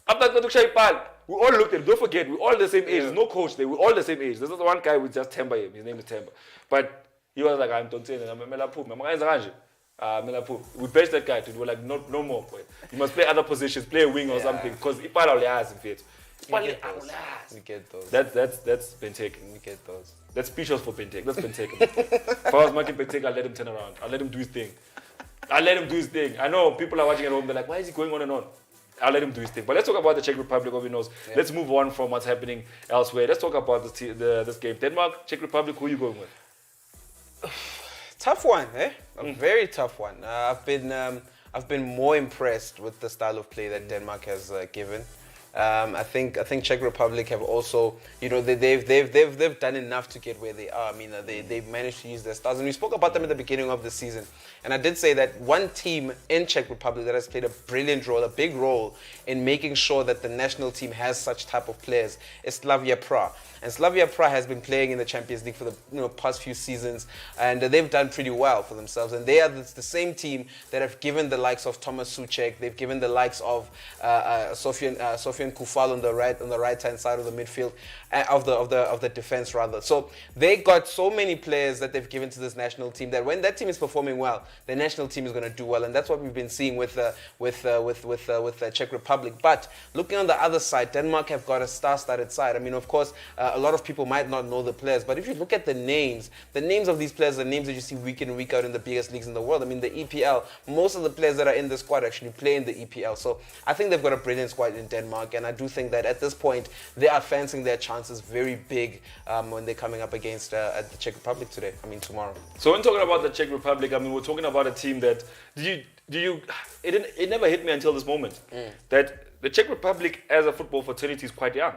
After that, Shaipan, we all looked at him, don't forget, we're all the same age, there's no coach there, we're all the same age. This is the one guy with just Temba him, his name is Temba. But he was like, I'm don't say that, I'm Melapu, we benched that guy, dude. We're like, no more, boy. You must play other positions, play a wing or something, because Ipala only has in fit. We get those. That's Benteke. We get those. That's speechless for Benteke. That's Benteke. If I was marking Benteke, I'll let him turn around. I'll let him do his thing. I know people are watching at home, they're like, why is he going on and on? I'll let him do his thing. But let's talk about the Czech Republic, OB.KNOWS. Yeah. Let's move on from what's happening elsewhere. Let's talk about this game. Denmark, Czech Republic, who are you going with? Tough one, eh? A very tough one. I've been more impressed with the style of play that Denmark has given. I think Czech Republic have also, they've done enough to get where they are. I mean, they've managed to use their stars, and we spoke about them at the beginning of the season. And I did say that one team in Czech Republic that has played a brilliant role, a big role in making sure that the national team has such type of players is Slavia Prague. And Slavia Prague has been playing in the Champions League for the past few seasons, and they've done pretty well for themselves. And they are the same team that have given the likes of Thomas Souček, they've given the likes of Sofian Kufal on the right hand side of the midfield, of the defense rather. So they got so many players that they've given to this national team that when that team is performing well, the national team is going to do well, and that's what we've been seeing with the Czech Republic. But looking on the other side, Denmark have got a star-studded side. I mean, of course, a lot of people might not know the players, but if you look at the names of these players, the names that you see week in and week out in the biggest leagues in the world. I mean, the EPL, most of the players that are in the squad actually play in the EPL. So I think they've got a brilliant squad in Denmark, and I do think that at this point they are fancying their chances very big when they're coming up against the Czech Republic tomorrow. So when talking about the Czech Republic, I mean, we're talking about a team that it never hit me until this moment that the Czech Republic as a football fraternity is quite young.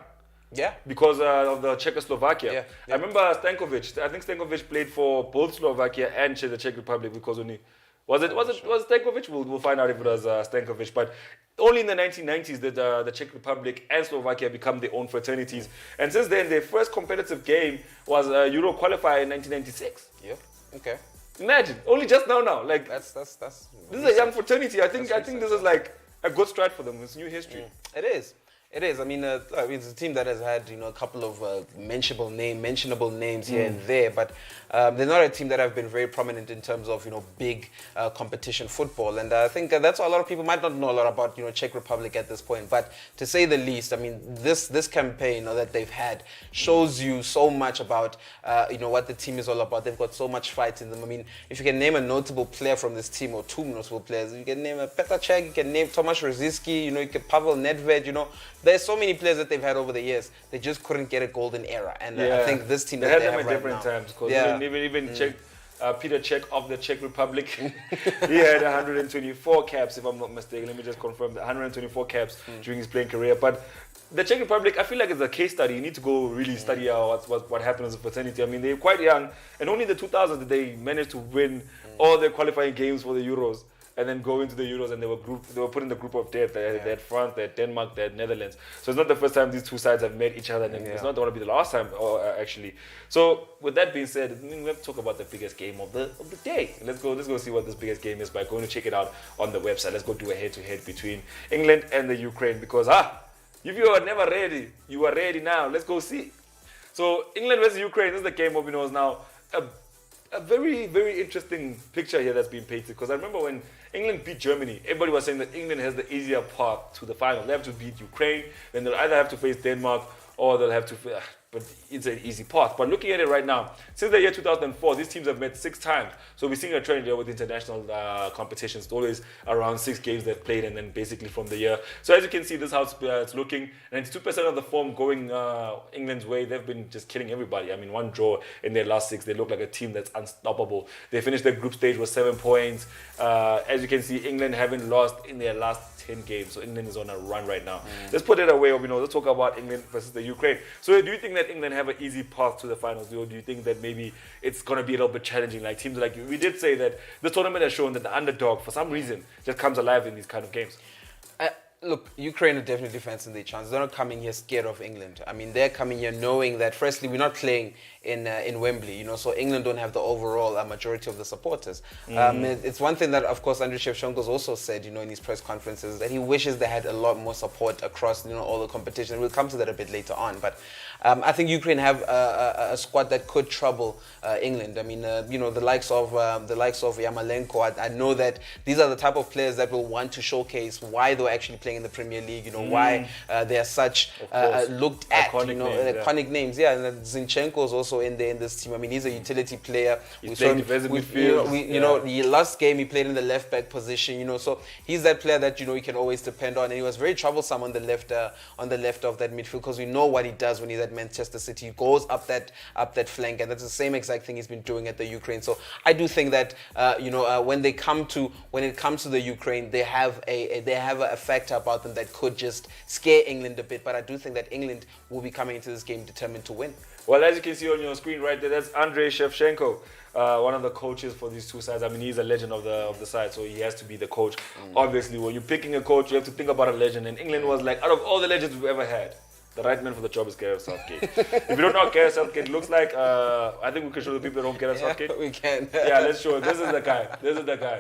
Yeah. Because of the Czechoslovakia. Yeah. I remember Stankovic. I think Stankovic played for both Slovakia and the Czech Republic because only was Stankovic? We'll find out if it was Stankovic. But only in the 1990s did the Czech Republic and Slovakia become their own fraternities. And since then, their first competitive game was Euro qualifier in 1996. Yeah. Okay. Imagine, only just now. Like that's. This is a young fraternity. I think this is like a good stride for them. It's new history. It is. It is. I mean, it's a team that has had a couple of mentionable names here and there, but they're not a team that have been very prominent in terms of big competition football. And I think that's why a lot of people might not know a lot about Czech Republic at this point. But to say the least, I mean, this campaign that they've had shows you so much about what the team is all about. They've got so much fight in them. I mean, if you can name a notable player from this team or two notable players, you can name Petr Cech, you can name Tomáš Rosický, you can Pavel Nedved, There's so many players that they've had over the years. They just couldn't get a golden era. And I think this team they that had they them have at right different now, times. Because even Czech, Peter Cech of the Czech Republic, he had 124 caps, if I'm not mistaken. Let me just confirm that 124 caps during his playing career. But the Czech Republic, I feel like it's a case study. You need to go really study out what happened as a fraternity. I mean, they're quite young, and only in the 2000s did they manage to win all their qualifying games for the Euros. And then go into the Euros, and they were put in the group of death. They had France, they had Denmark, they had Netherlands. So it's not the first time these two sides have met each other, and it's not going to be the last time, actually. So with that being said, we have to talk about the biggest game of the day. Let's go see what this biggest game is by going to check it out on the website. Let's go do a head-to-head between England and the Ukraine, because if you are never ready, you are ready now. Let's go see. So England versus Ukraine, this is the game of now. A very, very interesting picture here that's been painted, because I remember when England beat Germany, everybody was saying that England has the easier path to the final. They have to beat Ukraine, then they'll either have to face Denmark or they'll have to but it's an easy path. But looking at it right now, since the year 2004, these teams have met 6 times. So we're seeing a trend here with international competitions. It's always around 6 games they've played, and then basically from the year. So as you can see, this is how it's looking. 92% of the form going England's way. They've been just killing everybody. I mean, one draw in their last 6. They look like a team that's unstoppable. They finished their group stage with 7 points. As you can see, England haven't lost in their last 10 games. So England is on a run right now. Let's put it away. Let's talk about England versus the Ukraine. So do you think that England have an easy path to the finals? Or do you think that maybe it's going to be a little bit challenging? Like teams like we did say that this tournament has shown that the underdog, for some reason, just comes alive in these kind of games. Look, Ukraine are definitely fancying their chances. They're not coming here scared of England. I mean, they're coming here knowing that, firstly, we're not playing in Wembley, so England don't have the overall majority of the supporters. It's one thing that, of course, Andriy Shevchenko's also said, in his press conferences, that he wishes they had a lot more support across, all the competition. We'll come to that a bit later on, but I think Ukraine have a squad that could trouble England. I mean, the likes of Yarmolenko. I know that these are the type of players that will want to showcase why they're actually playing in the Premier League. Why they are such looked at, iconic names. Yeah, and then Zinchenko's also in there in this team. I mean, he's a utility player. He's playing defensive midfield. The last game he played in the left back position. So he's that player that you can always depend on. And he was very troublesome on the left of that midfield, because we know what he does when he's at Manchester City. He goes up that flank, and that's the same exact thing he's been doing at the Ukraine. So I do think that when it comes to the Ukraine, they have a factor about them that could just scare England a bit. But I do think that England will be coming into this game determined to win. Well, as you can see on your screen right there, that's Andriy Shevchenko, one of the coaches for these two sides. I mean, he's a legend of the side, so he has to be the coach. Obviously, when you're picking a coach, you have to think about a legend. And England was like, out of all the legends we've ever had, the right man for the job is Gareth Southgate. If you don't know what Gareth Southgate looks like, I think we can show the people that don't Gareth Southgate. We can. Yeah, let's show it. This is the guy.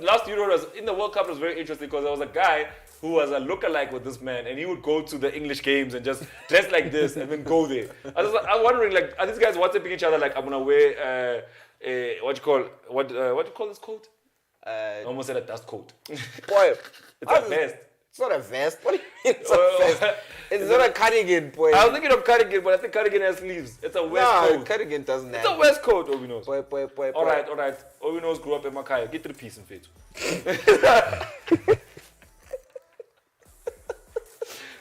Last Euro in the World Cup was very interesting, because there was a guy who was a lookalike with this man, and he would go to the English games and just dress like this and then go there. I'm wondering, like, are these guys WhatsApping each other like, I'm gonna wear what do you call this coat? I almost said a dust coat. Boy, it's a vest. It's not a vest. What do you mean it's a vest? It's not a cardigan, boy. I was thinking of cardigan, but I think cardigan has sleeves. It's a vest coat. No, cardigan doesn't have. It's a vest coat, Obinos. Boy. All right. Obinos grew up in Makaya. Get to the piece and fit.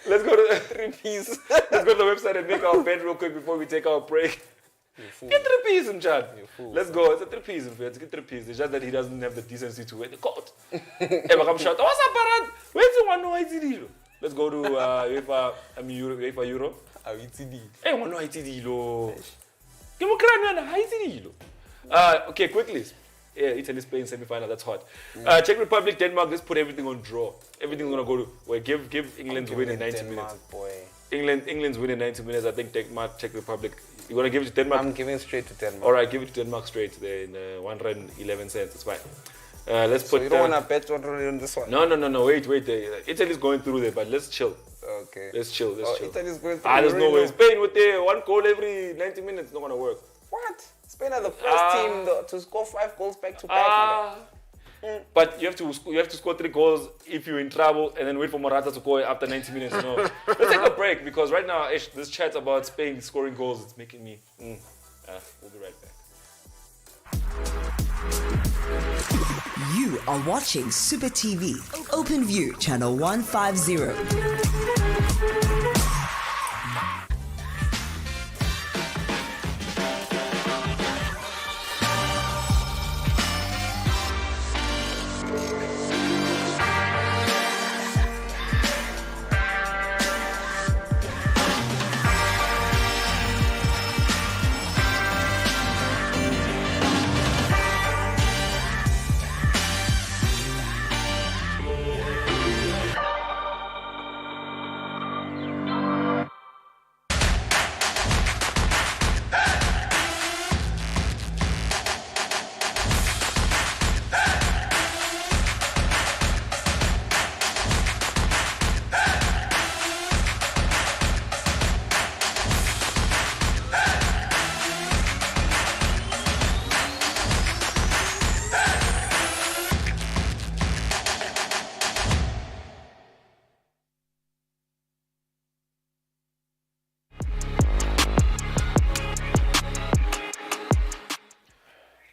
Let's go to the website and make our bet real quick before we take our break. Get 3 piece in chat. Let's go. It's a 3 piece in fact. Get 3 piece. It's just that he doesn't have the decency to wear the coat. What's up, Barat? Where's the one no ITD? Let's go to UEFA Euro. Hey, one no ITD lo. Okay, quickly. Yeah, Italy's playing semi-final. That's hot. Czech Republic, Denmark. Let's put everything on draw. Everything's gonna go to. Give England's win in 90 minutes. Boy. England's win in 90 minutes. I think Denmark, Czech Republic. You gonna give it to Denmark? I'm giving it straight to Denmark. All right, give it to Denmark straight there in $1.11. It's fine. Let's put. So you don't wanna bet on this one? No. Wait. Italy's going through there, but let's chill. Okay. Let's chill. Italy's going through. There's you no already way. know. Spain with their 1 goal every 90 minutes, not gonna work. What? Spain are the first team to score 5 goals back to back. But you have to score 3 goals if you're in trouble, and then wait for Morata to go after 90 minutes. No, let's take a break because right now this chat about Spain scoring goals is making me. We'll be right back. You are watching Supa TV, Open View, channel 150.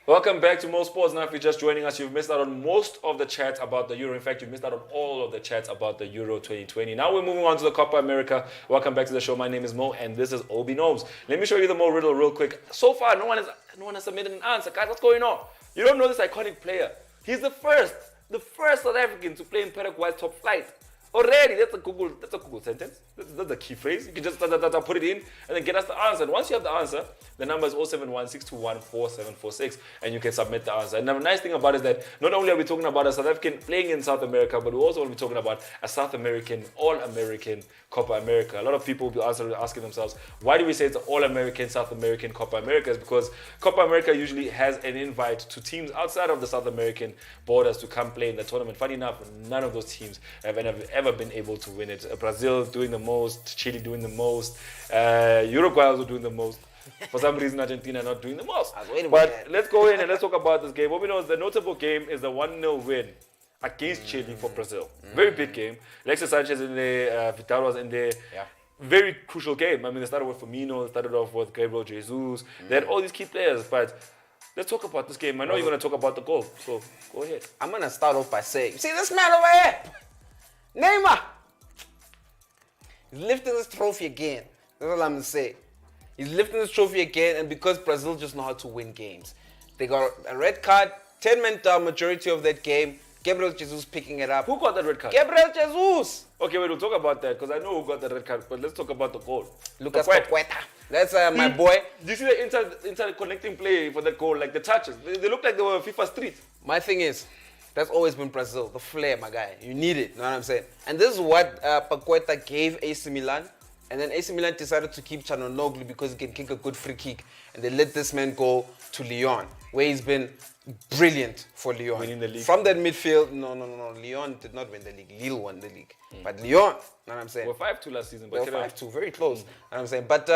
Welcome back to Mo Sports. Now, if you're just joining us, you've missed out on most of the chats about the Euro. In fact, you've missed out on all of the chats about the Euro 2020. Now we're moving on to the Copa America. Welcome back to the show. My name is Mo, and this is OB.KNOWS. Let me show you the Mo riddle real quick. So far, no one has submitted an answer. Guys, what's going on? You don't know this iconic player. He's the first South African to play in Paraguay's top flight. Already, that's a Google sentence. That's a key phrase. You can just put it in and then get us the answer. And once you have the answer, the number is 071-621-4746, and you can submit the answer. And the nice thing about it is that not only are we talking about a South African playing in South America, but we also will be talking about a South American, All-American Copa America. A lot of people will be asking themselves, why do we say it's an All-American, South American Copa America? It's because Copa America usually has an invite to teams outside of the South American borders to come play in the tournament. Funny enough, none of those teams have ever been able to win it. Brazil doing the most, Chile doing the most, Uruguay also doing the most. For some reason, Argentina not doing the most. But let's go in and let's talk about this game. What we know is the notable game is the 1-0 win against Chile for Brazil. Very big game. Alexis Sanchez in there, Vidal was in there. Yeah. Very crucial game. I mean, they started with Firmino, they started off with Gabriel Jesus. They had all these key players, but let's talk about this game. I know you're going to talk about the goal, so go ahead. I'm going to start off by saying, see this man over here? Neymar! He's lifting this trophy again. That's all I'm going to say. He's lifting this trophy again, and because Brazil just know how to win games. They got a red card, 10 men down majority of that game. Gabriel Jesus picking it up. Who got that red card? Gabriel Jesus! Okay, wait, we'll talk about that because I know who got the red card, but let's talk about the goal. Lucas Paqueta. That's my boy. Do you see the inside connecting play for that goal, like the touches? They look like they were FIFA Street. My thing is, that's always been Brazil, the flair, my guy. You need it, you know what I'm saying? And this is what Paqueta gave AC Milan. And then AC Milan decided to keep Çalhanoğlu because he can kick a good free kick. And they let this man go to Lyon, where he's been brilliant for Lyon. Winning the league. From that midfield, no. Lyon did not win the league. Lille won the league. But Lyon, you know what I'm saying? We're 5-2 last season. But 5-2, very close. You know what I'm saying? But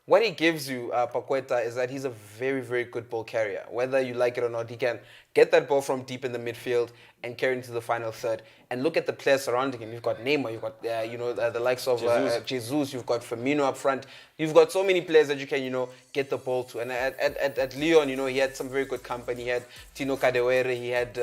what he gives you, Paqueta, is that he's a very, very good ball carrier. Whether you like it or not, he can get that ball from deep in the midfield and carry into the final third. And look at the players surrounding him. You've got Neymar, you've got the likes of Jesus, you've got Firmino up front. You've got so many players that you can, get the ball to. And at Lyon, he had some very good company. He had Tino Kadewere, he had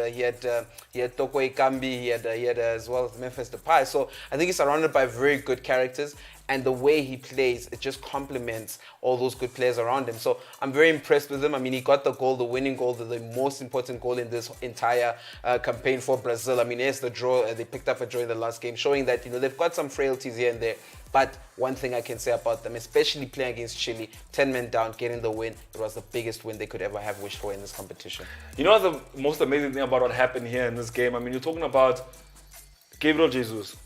Toko Ekambi, he had as well as Memphis Depay. So I think he's surrounded by very good characters. And the way he plays, it just complements all those good players around him. So I'm very impressed with him. I mean, he got the goal, the winning goal, the most important goal in this entire campaign for Brazil. I mean, yes, the draw, they picked up a draw in the last game, showing that, they've got some frailties here and there. But one thing I can say about them, especially playing against Chile, 10 men down, getting the win, it was the biggest win they could ever have wished for in this competition. You know the most amazing thing about what happened here in this game? I mean, you're talking about Gabriel Jesus,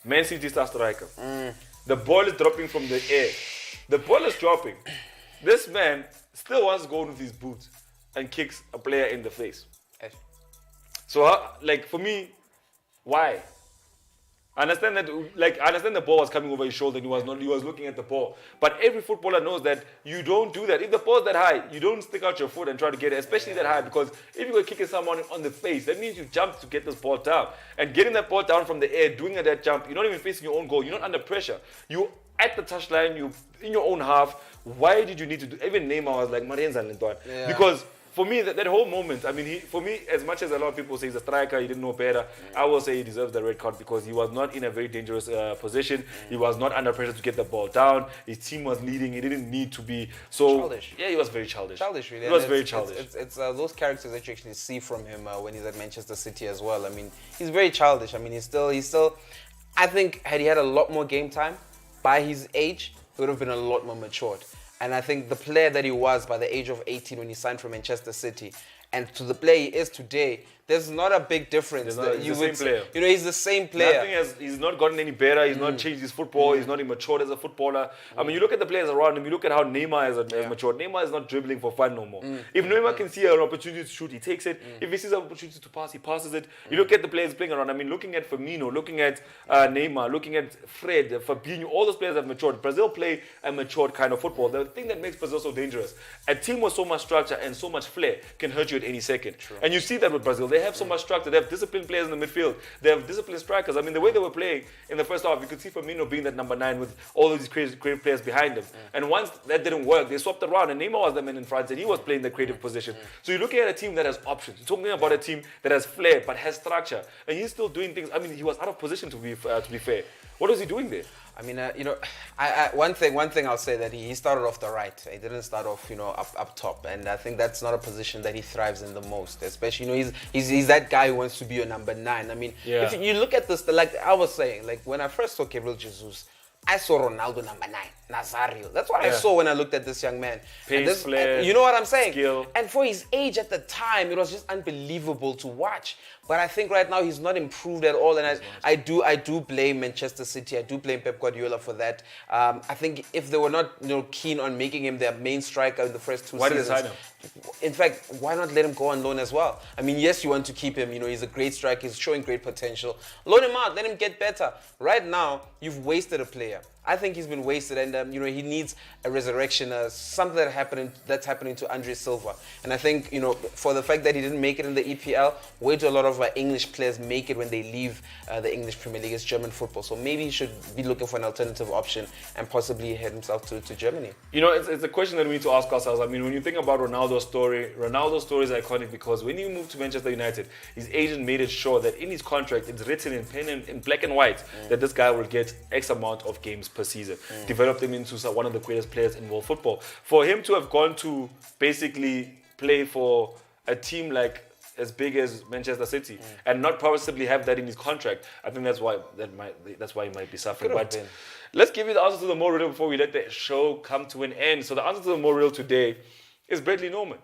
Man City star striker. The ball is dropping from the air. The ball is dropping. This man still wants to go with his boots and kicks a player in the face. So, for me, why? I understand that, I understand the ball was coming over his shoulder and he was looking at the ball. But every footballer knows that you don't do that. If the ball's that high, you don't stick out your foot and try to get it, especially that high, because if you're kicking someone on the face, that means you jump to get this ball down. And getting that ball down from the air, doing that jump, you're not even facing your own goal. You're not under pressure. You're at the touchline, you're in your own half. Why did you need to do? Even Neymar was like, Marenza Lentwan. Because for me, that whole moment, I mean, for me, as much as a lot of people say he's a striker, he didn't know better, I will say he deserves the red card because he was not in a very dangerous position. He was not under pressure to get the ball down. His team was leading. He didn't need to be so... Childish. Yeah, he was very childish. Childish, really. He was very childish. It's those characters that you actually see from him when he's at Manchester City as well. I mean, he's very childish. I mean, he's still... I think had he had a lot more game time, by his age, he would have been a lot more matured. And I think the player that he was by the age of 18 when he signed for Manchester City and to the player he is today, there's not a big difference. He's the same player. You know, he's the same player. He's not gotten any better. He's not changed his football. He's not matured as a footballer. I mean, you look at the players around him. You look at how Neymar has matured. Neymar is not dribbling for fun no more. If Neymar can see an opportunity to shoot, he takes it. If he sees an opportunity to pass, he passes it. You look at the players playing around. I mean, looking at Firmino, looking at Neymar, looking at Fred, Fabinho, all those players have matured. Brazil play a matured kind of football. The thing that makes Brazil so dangerous, a team with so much structure and so much flair can hurt you at any second. True. And you see that with Brazil. They have so much structure. They have disciplined players in the midfield. They have disciplined strikers. I mean, the way they were playing in the first half, you could see Firmino being that number 9 with all of these creative players behind him. And once that didn't work, they swapped around and Neymar was the man in front and he was playing the creative position. So you're looking at a teim that has options. You're talking about a team that has flair but has structure. And he's still doing things. I mean, he was out of position to be fair. What was he doing there? I mean, one thing I'll say that he started off the right. He didn't start off, up top, and I think that's not a position that he thrives in the most. Especially, he's that guy who wants to be your number 9. I mean, if you look at this, like I was saying, like when I first saw Gabriel Jesus, I saw Ronaldo number 9, Nazario. That's what I saw when I looked at this young man. Pace, flair, you know what I'm saying? Skill. And for his age at the time, it was just unbelievable to watch. But I think right now he's not improved at all, and I do blame Manchester City. I do blame Pep Guardiola for that. I think if they were not keen on making him their main striker in the first 2 seasons, why did they sign him? In fact, why not let him go on loan as well? I mean, yes, you want to keep him. He's a great striker. He's showing great potential. Loan him out. Let him get better. Right now, you've wasted a player. I think he's been wasted, and he needs a resurrection, something that's happening to Andre Silva. And I think for the fact that he didn't make it in the EPL, where do a lot of English players make it when they leave the English Premier League? It's German football, so maybe he should be looking for an alternative option and possibly head himself to Germany. It's a question that we need to ask ourselves. I mean, when you think about Ronaldo's story is iconic because when he moved to Manchester United, his agent made it sure that in his contract it's written in pen and in black and white that this guy will get X amount of games per season. Developed him into one of the greatest players in world football. For him to have gone to basically play for a team like as big as Manchester City and not possibly have that in his contract, I think that's why he might be suffering. But let's give you the answer to the more riddle before we let the show come to an end. So the answer to the more riddle today is Bradley Norman.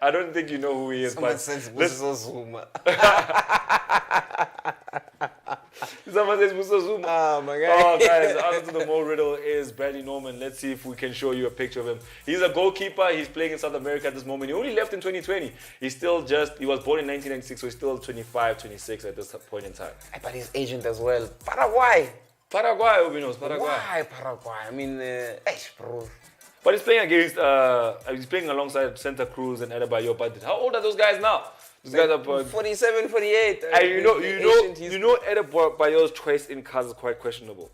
I don't think you know who he is. Someone says Buso Zuma. Someone says Buso Zuma. Oh my God. Oh guys, the answer to the more riddle is Bradley Norman. Let's see if we can show you a picture of him. He's a goalkeeper. He's playing in South America at this moment. He only left in 2020. He was born in 1996, so he's still 25, 26 at this point in time. But his agent as well. Paraguay. Obi knows. Paraguay. Why Paraguay? I mean, bro. But he's playing he's playing alongside Santa Cruz and Adebayo. But how old are those guys now? Those guys are 47, 48. And you know Adebayo's choice in cars is quite questionable.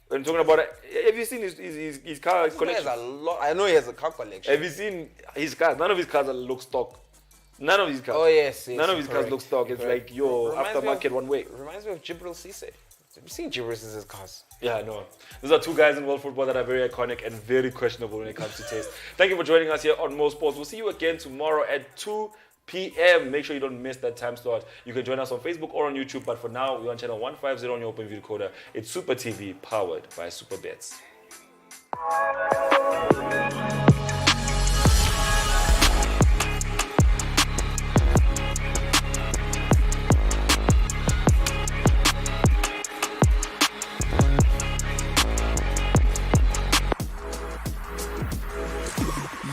When talking about it, have you seen his car collection? I know he has a car collection. Have you seen his cars? None of his cars look stock. None of his cars. Oh yes. None of his cars look stock. It's like aftermarket one way. Reminds me of Jibril Cisse. Have you seen Jibril Cisse's cars? Yeah, no. Those are two guys in world football that are very iconic and very questionable when it comes to taste. Thank you for joining us here on Mo Sports. We'll see you again tomorrow at 2 p.m. Make sure you don't miss that time slot. You can join us on Facebook or on YouTube, but for now, we're on channel 150 on your OpenView decoder. It's Supa TV, powered by Super Bets.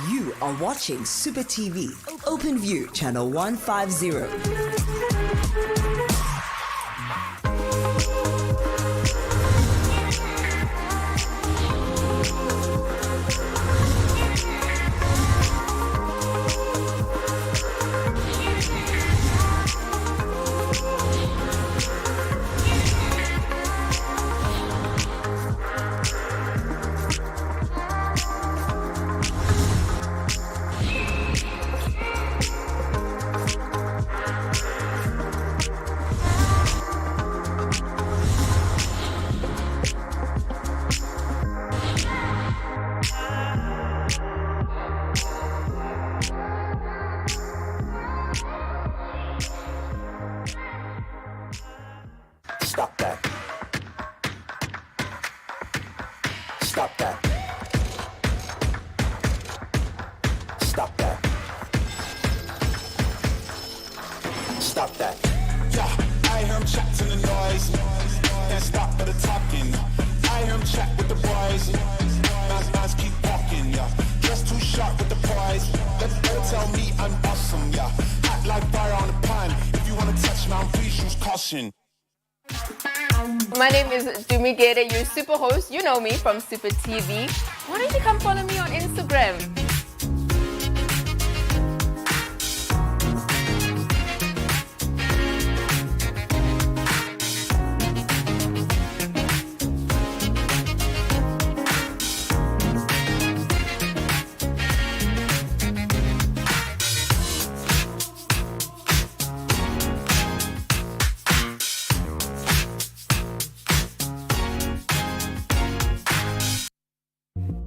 You are watching Supa TV, OpenView, channel 150. passion. My name is Dumigere, your super host. You know me from Supa TV. Why don't you come follow me on Instagram?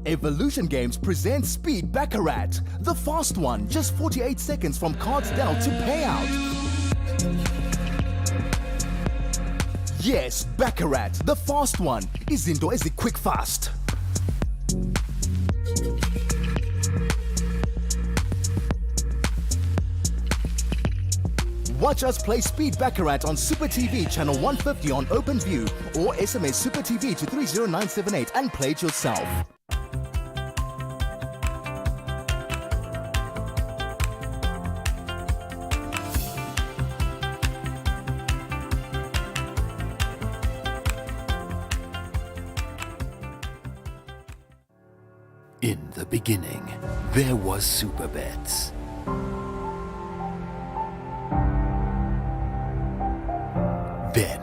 Evolution Games presents Speed Baccarat, the fast one, just 48 seconds from cards dealt to payout. Yes, Baccarat, the fast one, izinto quick fast. Watch us play Speed Baccarat on Supa TV channel 150 on OpenView or SMS Supa TV to 30978 and play it yourself. In the beginning, there was Super Bets. Then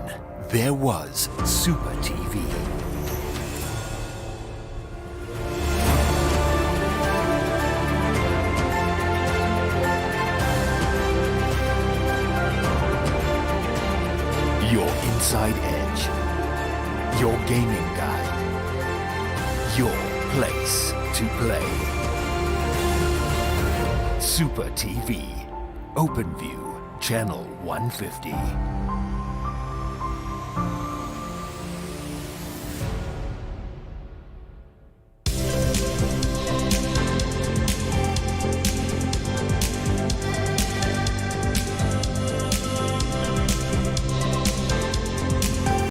there was Supa TV. Your inside edge, your gaming guide, your place to play. Supa TV, OpenView, channel 150.